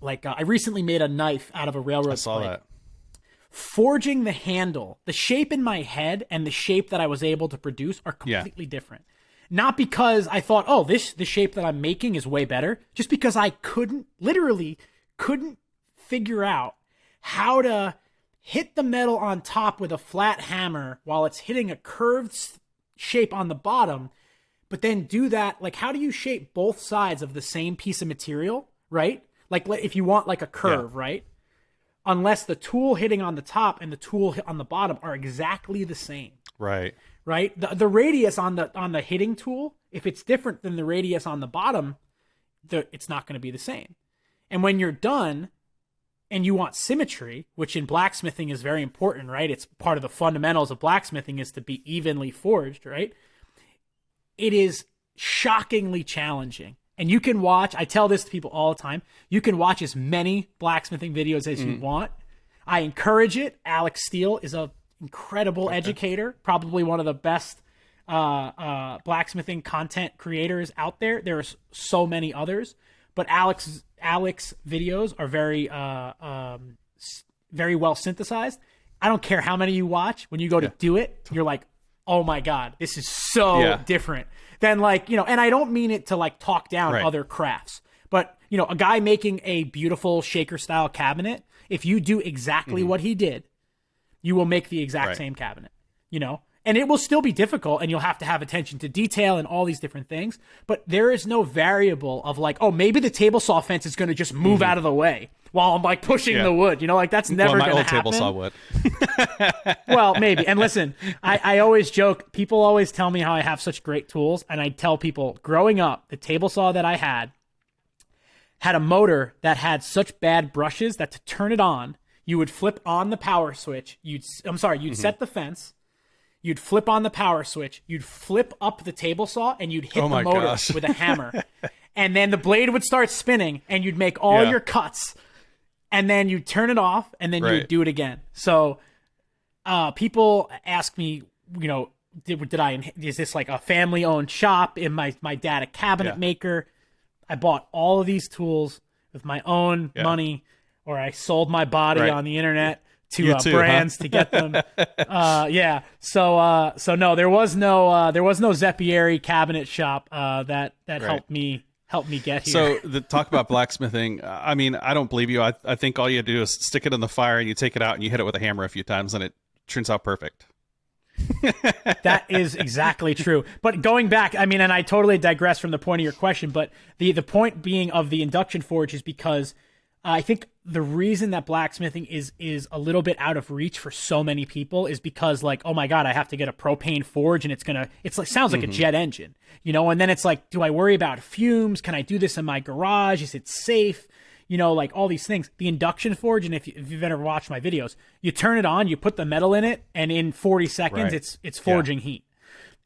I recently made a knife out of a railroad I saw plate. that. Forging the handle, the shape in my head and the shape that I was able to produce are completely different. Not because I thought, oh, the shape that I'm making is way better, just because I literally couldn't figure out how to hit the metal on top with a flat hammer while it's hitting a curved shape on the bottom, but then do that. Like, how do you shape both sides of the same piece of material, right? Like if you want like a curve, right? Unless the tool hitting on the top and the tool on the bottom are exactly the same. Right. Right. The radius on the hitting tool, if it's different than the radius on the bottom, it's not going to be the same. And when you're done and you want symmetry, which in blacksmithing is very important, right? It's part of the fundamentals of blacksmithing is to be evenly forged, right? It is shockingly challenging. And you can watch, I tell this to people all the time, you can watch as many blacksmithing videos as you want. I encourage it. Alex Steele is an incredible educator, probably one of the best blacksmithing content creators out there. There's so many others, but Alex videos are very well synthesized. I don't care how many you watch. When you go to do it, you're like, oh my God, this is so different than like, you know, and I don't mean it to like talk down other crafts, but you know, a guy making a beautiful shaker style cabinet, if you do exactly what he did, you will make the exact same cabinet, you know, and it will still be difficult and you'll have to have attention to detail and all these different things, but there is no variable of like, oh, maybe the table saw fence is going to just move out of the way while I'm like pushing the wood, you know, like that's never going to happen. My old table saw wood. Well, maybe. And listen, I always joke, people always tell me how I have such great tools. And I tell people growing up, the table saw that I had a motor that had such bad brushes that to turn it on, you would flip on the power switch. You'd set the fence. You'd flip on the power switch. You'd flip up the table saw and you'd hit the motor with a hammer. And then the blade would start spinning and you'd make all your cuts. And then you'd turn it off and then you'd do it again. So people ask me, you know, is this like a family owned shop? Is my dad a cabinet maker? I bought all of these tools with my own money, or I sold my body on the internet to brands to get them. So no, there was no Zeppieri cabinet shop that helped me get here. So talk about blacksmithing. I mean, I don't believe you. I think all you do is stick it in the fire and you take it out and you hit it with a hammer a few times and it turns out perfect. That is exactly true. But going back, I mean, and I totally digress from the point of your question, but the point being of the induction forge is because I think the reason that blacksmithing is a little bit out of reach for so many people is because like, oh my God, I have to get a propane forge and it's like, sounds like a jet engine, you know? And then it's like, do I worry about fumes? Can I do this in my garage? Is it safe? You know, like all these things. The induction forge, and if you've ever watched my videos, you turn it on, you put the metal in it, and in 40 seconds, it's forging heat.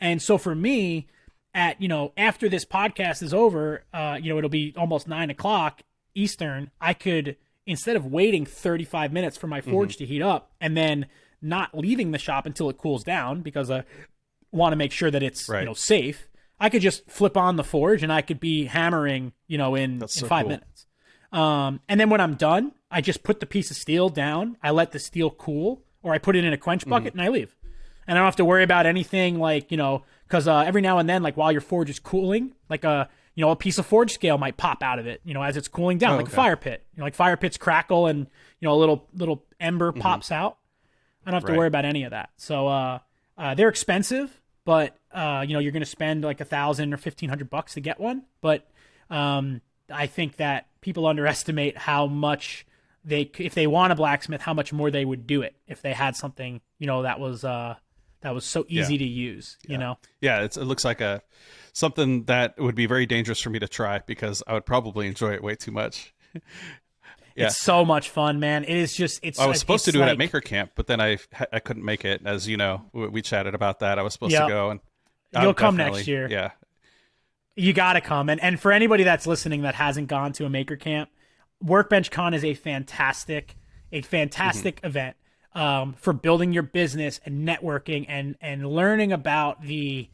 And so for me, after this podcast is over, it'll be almost 9:00 Eastern. I could, instead of waiting 35 minutes for my forge to heat up and then not leaving the shop until it cools down because I want to make sure that it's safe, I could just flip on the forge and I could be hammering, in 5 minutes. And then when I'm done, I just put the piece of steel down. I let the steel cool, or I put it in a quench bucket and I leave. And I don't have to worry about anything because every now and then, like while your forge is cooling, like a piece of forge scale might pop out of it, as it's cooling down, like a fire pit. Like fire pits crackle and, a little ember pops out. I don't have to worry about any of that. So they're expensive, but you're going to spend like $1,000 or $1,500 to get one. But I think that people underestimate how much if they want a blacksmith, how much more they would do it if they had something, that was so easy to use, Yeah, it looks like something that would be very dangerous for me to try because I would probably enjoy it way too much. It's so much fun, man. It is just, I was supposed to do it at Maker Camp, but then I couldn't make it. As you know, we chatted about that. I was supposed to go, and you'll come next year. Yeah. You got to come. And for anybody that's listening that hasn't gone to a Maker Camp, Workbench Con is a fantastic event for building your business and networking and learning about the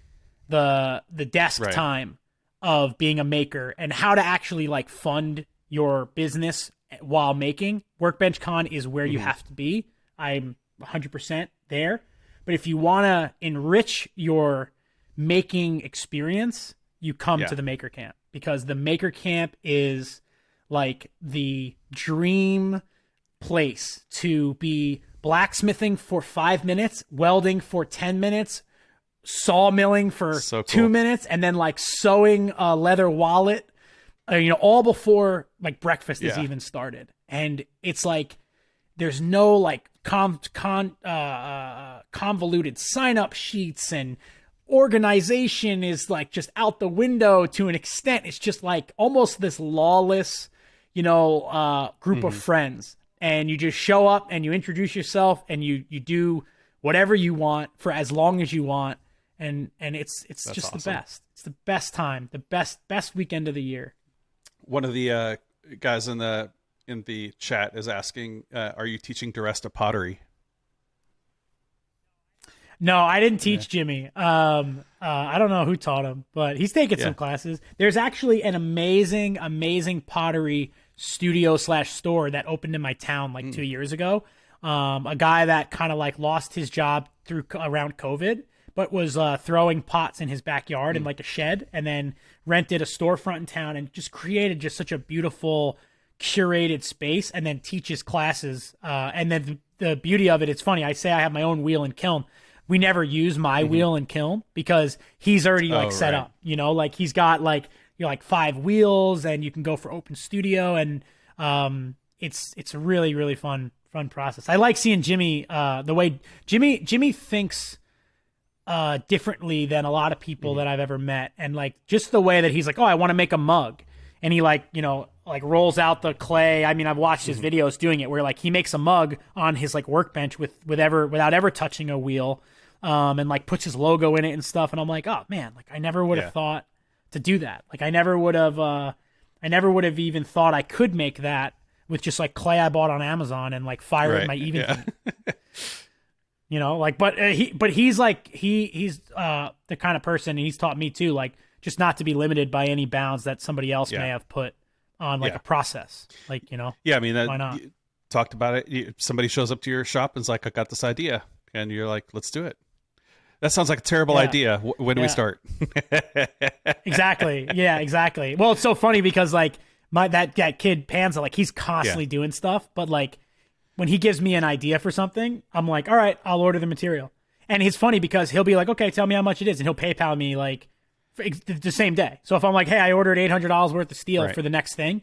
desk time of being a maker and how to actually like fund your business while making. Workbench Con is where you have to be. I'm 100% there. But if you want to enrich your making experience, you come Yeah. to the maker camp, because the maker camp is like the dream place to be blacksmithing for 5 minutes, welding for 10 minutes, sawmilling for So cool. 2 minutes, and then like sewing a leather wallet, all before like breakfast is Yeah. even started. And it's like, there's no like convoluted sign up sheets, and organization is like just out the window to an extent. It's just like almost this lawless, group of friends, and you just show up and you introduce yourself and you do whatever you want for as long as you want. And it's just awesome. the best. It's the best time, the best weekend of the year. One of the guys in the chat is asking, are you teaching Duresta pottery? No, I didn't teach Jimmy. I don't know who taught him, but he's taken some classes. There's actually an amazing pottery studio / store that opened in my town like 2 years ago. A guy that kind of like lost his job around COVID, but was throwing pots in his backyard in like a shed, and then rented a storefront in town and just created just such a beautiful curated space, and then teaches classes. And then the beauty of it, it's funny, I say I have my own wheel and kiln. We never use my wheel and kiln because he's already like set up, like he's got like, like 5 wheels, and you can go for open studio. And it's a really, really fun process. I like seeing Jimmy, the way Jimmy thinks differently than a lot of people that I've ever met. And like, just the way that he's like, oh, I want to make a mug. And he like, like rolls out the clay. I mean, I've watched his videos doing it where like he makes a mug on his like workbench without ever touching a wheel, and like puts his logo in it and stuff. And I'm like, oh man, like I never would have thought to do that. Like I never would have even thought I could make that with just like clay I bought on Amazon and like fire it in my even. But he's like, he's the kind of person, and he's taught me too, like just not to be limited by any bounds that somebody else may have put on like a process, like, Yeah. I mean, why not? You talked about it. Somebody shows up to your shop and is like, I got this idea. And you're like, let's do it. That sounds like a terrible idea. When do we start? Exactly. Yeah, exactly. Well, it's so funny because like that kid Panza, like he's constantly doing stuff, but like when he gives me an idea for something, I'm like, all right, I'll order the material. And it's funny because he'll be like, okay, tell me how much it is. And he'll PayPal me like the same day. So if I'm like, hey, I ordered $800 worth of steel for the next thing,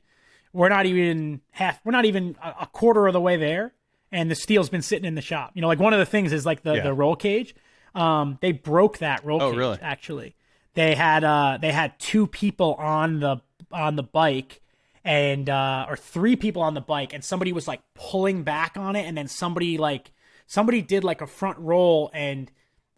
we're not even a quarter of the way there, and the steel's been sitting in the shop. Like one of the things is like the roll cage. They broke that roll cage. Really? Actually. They had 2 people on the bike, and or 3 people on the bike, and somebody was like pulling back on it, and then somebody did like a front roll and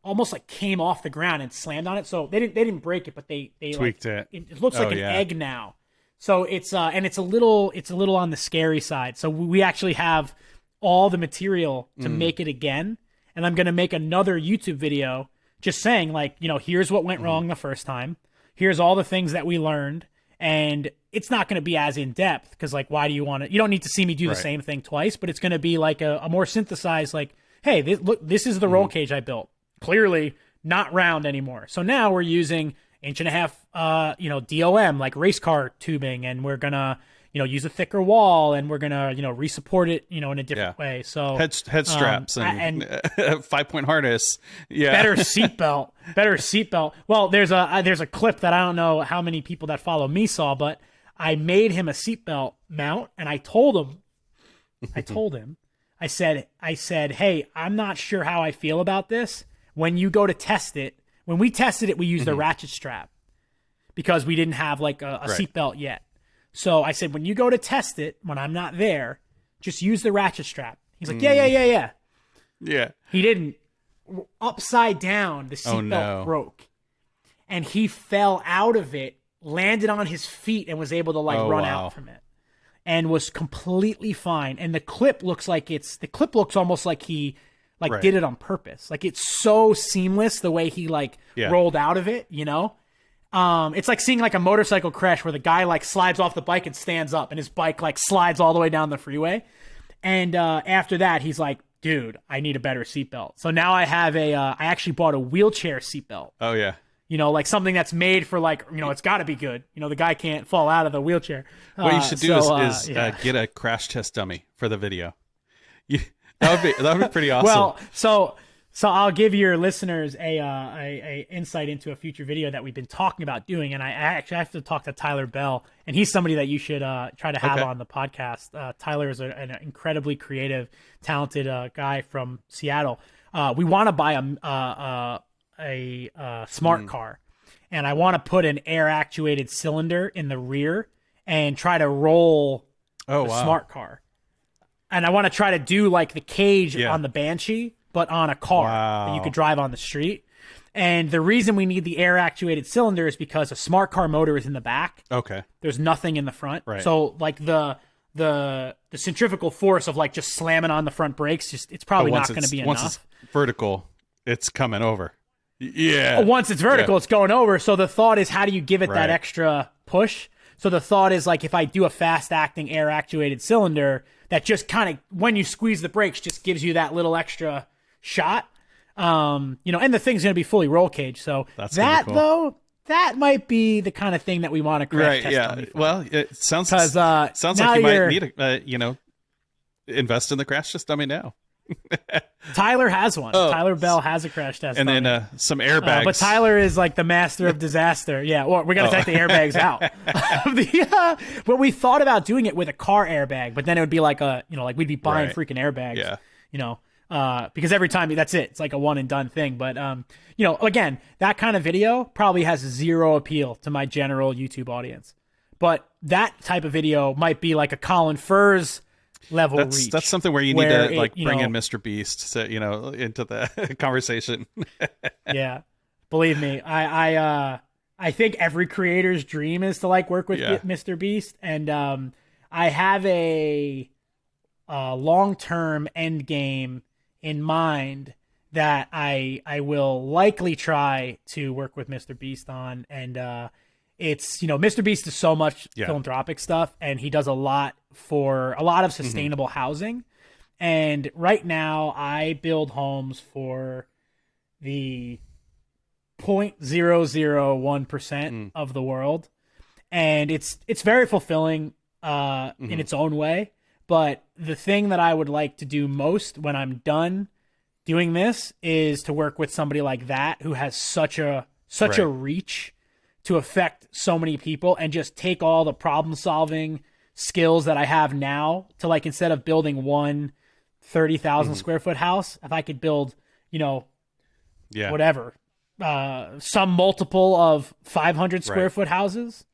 almost like came off the ground and slammed on it. So they didn't break it, but they tweaked like, it. It looks like an egg now. So it's and it's a little on the scary side. So we actually have all the material to make it again, and I'm going to make another YouTube video just saying like, here's what went wrong the first time. Here's all the things that we learned, and it's not going to be as in depth because like, why do you want to? You don't need to see me do the same thing twice, but it's going to be like a more synthesized like, hey, this is the roll cage I built. Clearly not round anymore. So now we're using 1.5 inch, DOM, like race car tubing, and we're gonna, use a thicker wall, and we're gonna, resupport it, in a different way. So head straps and 5-point harness. Yeah. Better seatbelt. Well, there's a clip that I don't know how many people that follow me saw, but I made him a seatbelt mount, and I told him, I said, hey, I'm not sure how I feel about this. When you go to test it, when we tested it, we used a ratchet strap because we didn't have like a seatbelt yet. So I said, when you go to test it, when I'm not there, just use the ratchet strap. He's like, yeah. Yeah. He didn't. Upside down, the seatbelt broke. And he fell out of it, landed on his feet, and was able to like run out from it. And was completely fine. And the clip looks almost like he did it on purpose. Like it's so seamless the way he rolled out of it, It's like seeing like a motorcycle crash where the guy like slides off the bike and stands up, and his bike like slides all the way down the freeway. And after that, he's like, dude, I need a better seatbelt. So now I have I actually bought a wheelchair seatbelt. Oh yeah. like something that's made for like, it's got to be good. The guy can't fall out of the wheelchair. What you should do is get a crash test dummy for the video. That would be pretty awesome. Well, so I'll give your listeners a insight into a future video that we've been talking about doing, and I actually have to talk to Tyler Bell, and he's somebody that you should try to have on the podcast. Tyler is an incredibly creative, talented guy from Seattle. We want to buy a smart car, and I want to put an air actuated cylinder in the rear and try to roll smart car. And I want to try to do like the cage on the Banshee, but on a car that you could drive on the street. And the reason we need the air actuated cylinder is because a smart car motor is in the back. Okay. There's nothing in the front. Right. So like the centrifugal force of like just slamming on the front brakes, it's probably not going to be enough. Once it's vertical, it's coming over. Yeah. Once it's vertical, it's going over. So the thought is, how do you give it that extra push? So the thought is like, if I do a fast acting air actuated cylinder that just kind of, when you squeeze the brakes, just gives you that little extra shot, and the thing's going to be fully roll cage. So that cool. Though, that might be the kind of thing that we want to crash test. Yeah. Well, it sounds like you might need to, invest in the crash test dummy now. Tyler has one. Tyler Bell has a crash test and dummy. Then some airbags. But Tyler is like the master of disaster. Yeah, well, we're gonna take the airbags out. But we thought about doing it with a car airbag, but then it would be like we'd be buying freaking airbags. Yeah. Because every time that's it. It's like a one and done thing. But again, that kind of video probably has zero appeal to my general YouTube audience. But that type of video might be like a Colin Furze level reach. That's something where you need to bring in Mr. Beast into the conversation. Yeah, believe me, I think every creator's dream is to work with Mr. Beast, and I have a long-term end game in mind that I will likely try to work with Mr. Beast on, and it's Mr. Beast does so much philanthropic stuff, and he does a lot for a lot of sustainable housing. And right now I build homes for the 0.001% of the world, and it's very fulfilling in its own way. But the thing that I would like to do most when I'm done doing this is to work with somebody like that who has such a reach to affect so many people, and just take all the problem solving skills that I have now to instead of building one 30,000 square foot house, if I could build, whatever, some multiple of 500 square foot houses,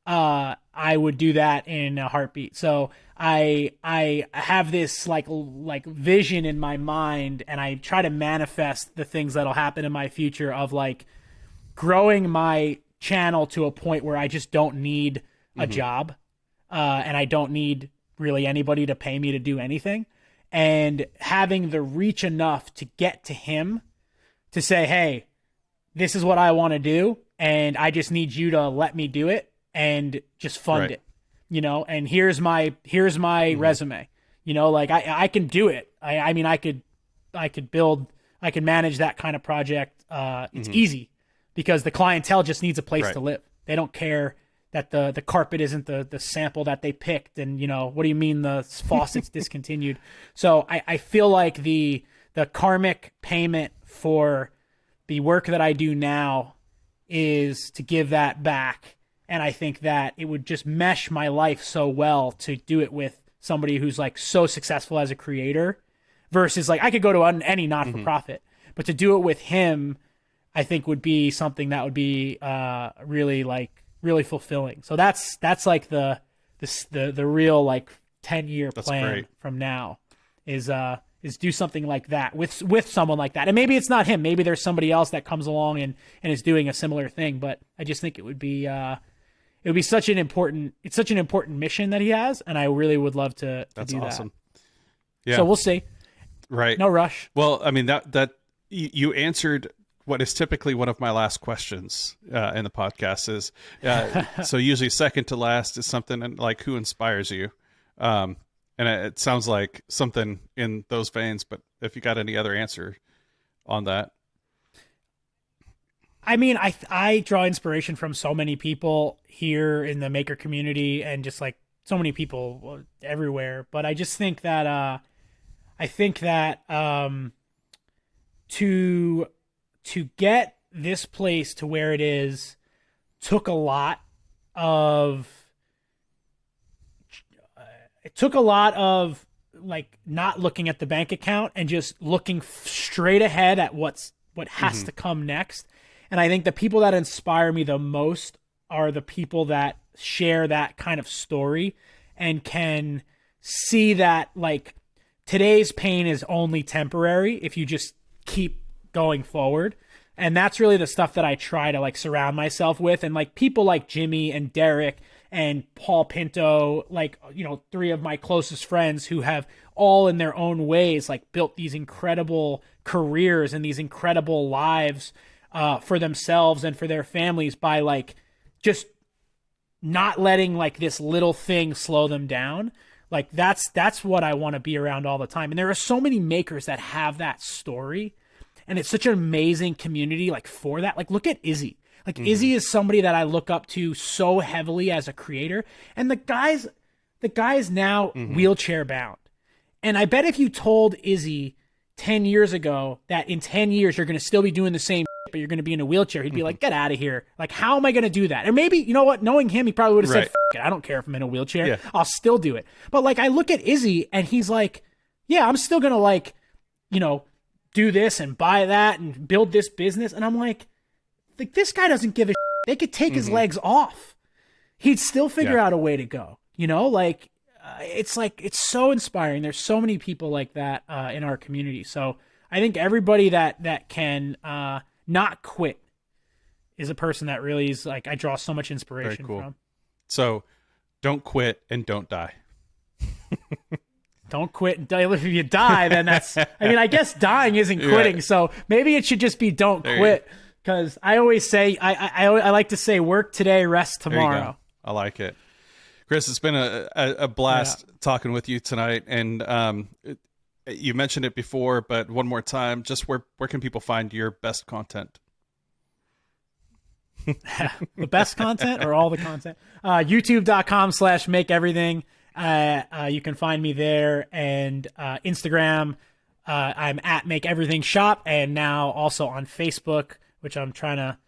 I would do that in a heartbeat. So I have this like vision in my mind, and I try to manifest the things that'll happen in my future of growing my channel to a point where I just don't need a job, and I don't need really anybody to pay me to do anything, and having the reach enough to get to him to say, hey, this is what I want to do, and I just need you to let me do it and just fund it, and here's my resume, I can do it. I mean, I could manage that kind of project. It's easy, because the clientele just needs a place to live. They don't care that the carpet isn't the sample that they picked, and what do you mean the faucet's discontinued? So I feel like the karmic payment for the work that I do now is to give that back, and I think that it would just mesh my life so well to do it with somebody who's so successful as a creator, versus I could go to any not-for-profit, but to do it with him, I think would be something that would be really fulfilling. So that's the real 10-year plan from now is do something like that with someone like that. And maybe it's not him. Maybe there's somebody else that comes along and is doing a similar thing. But I just think it would be such an important mission that he has, and I really would love to do awesome. That. Yeah. So we'll see. Right. No rush. Well, I mean that you answered what is typically one of my last questions in the podcast is, so usually second to last is something like, who inspires you? And it sounds like something in those veins, but if you got any other answer on that. I mean, I draw inspiration from so many people here in the maker community and just like so many people everywhere. But I just think that to get this place to where it is took a lot of like not looking at the bank account and just looking straight ahead at what has to come next. And I think the people that inspire me the most are the people that share that kind of story and can see that like today's pain is only temporary if you just keep going forward. And that's really the stuff that I try to like surround myself with. And like people like Jimmy and Derek and Paul Pinto, like, you know, three of my closest friends who have all in their own ways, like built these incredible careers and these incredible lives for themselves and for their families by like just not letting like this little thing slow them down. Like that's what I want to be around all the time. And there are so many makers that have that story, and it's such an amazing community like for that. Like look at Izzy. Like Izzy is somebody that I look up to so heavily as a creator, and the guy is now wheelchair bound. And I bet if you told Izzy 10 years ago that in 10 years you're going to still be doing the same but you're going to be in a wheelchair, he'd be like, get out of here. Like, how am I going to do that? Or maybe, you know what, knowing him, he probably would have said, F it, I don't care if I'm in a wheelchair. Yeah. I'll still do it. But like, I look at Izzy and he's like, yeah, I'm still going to like, you know, do this and buy that and build this business. And I'm like this guy doesn't give a shit. They could take his legs off. He'd still figure out a way to go, you know, like, it's so inspiring. There's so many people like that in our community. So I think everybody that can not quit is a person that really is like, I draw so much inspiration from. So don't quit and don't die. Don't quit and die. If you die, then that's, I mean, I guess dying isn't quitting. So maybe it should just be don't quit. Because I always say, I like to say work today, rest tomorrow. I like it. Chris, it's been a blast talking with you tonight. And you mentioned it before, but one more time, just where can people find your best content? The best content or all the content? YouTube.com/makeeverything. You can find me there, and Instagram. I'm at Make Everything Shop, and now also on Facebook, which I'm trying to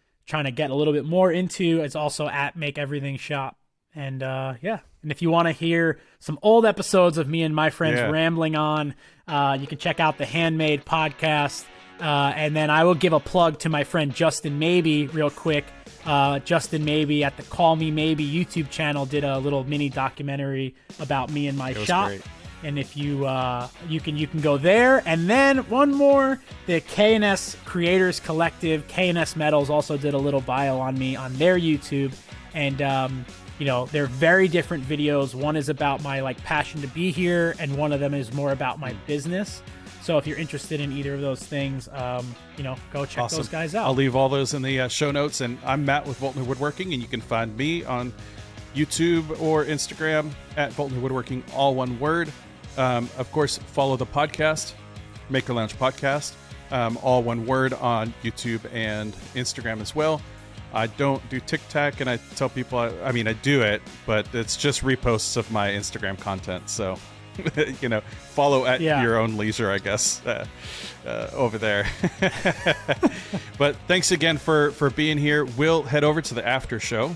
get a little bit more into. It's also at Make Everything Shop. And and if you want to hear some old episodes of me and my friends rambling on, you can check out the Handmade podcast. And then I will give a plug to my friend Justin Maybe real quick. Justin Maybe at the Call Me Maybe YouTube channel did a little mini documentary about me and my shop. Great. And if you you can go there. And then one more, the K&S Creators Collective, K&S Metals, also did a little bio on me on their YouTube. And you know, they're very different videos. One is about my like passion to be here, and one of them is more about my business. So if you're interested in either of those things, you know, go check those guys out. I'll leave all those in the show notes. And I'm Matt with Voltner Woodworking, and you can find me on YouTube or Instagram at Voltner Woodworking, all one word. Of course, follow the podcast, Maker Lounge Podcast, all one word on YouTube and Instagram as well. I don't do TikTok, and I tell people, I mean, I do it, but it's just reposts of my Instagram content. So, you know, follow at your own leisure, I guess, over there. But thanks again for being here. We'll head over to the after show,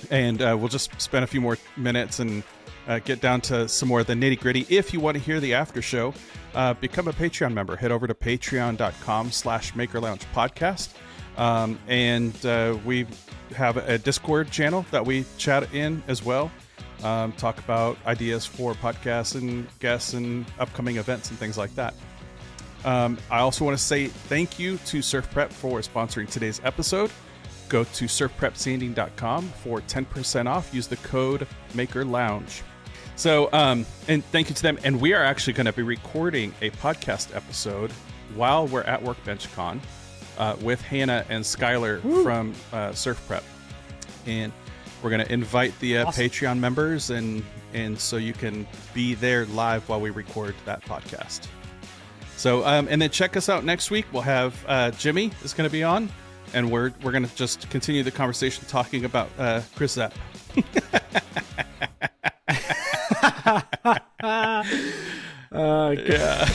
and we'll just spend a few more minutes and get down to some more of the nitty gritty. If you want to hear the after show, become a Patreon member. Head over to patreon.com/Maker Lounge Podcast. And we have a Discord channel that we chat in as well. Talk about ideas for podcasts and guests and upcoming events and things like that. I also want to say thank you to Surf Prep for sponsoring today's episode. Go to surfprepsanding.com for 10% off. Use the code MakerLounge. So, and thank you to them. And we are actually going to be recording a podcast episode while we're at Workbench Con. With Hannah and Skylar from Surf Prep, and we're going to invite the Patreon members, and so you can be there live while we record that podcast. So and then check us out next week. We'll have Jimmy is going to be on, and we're going to just continue the conversation talking about Chris Zep. Yeah.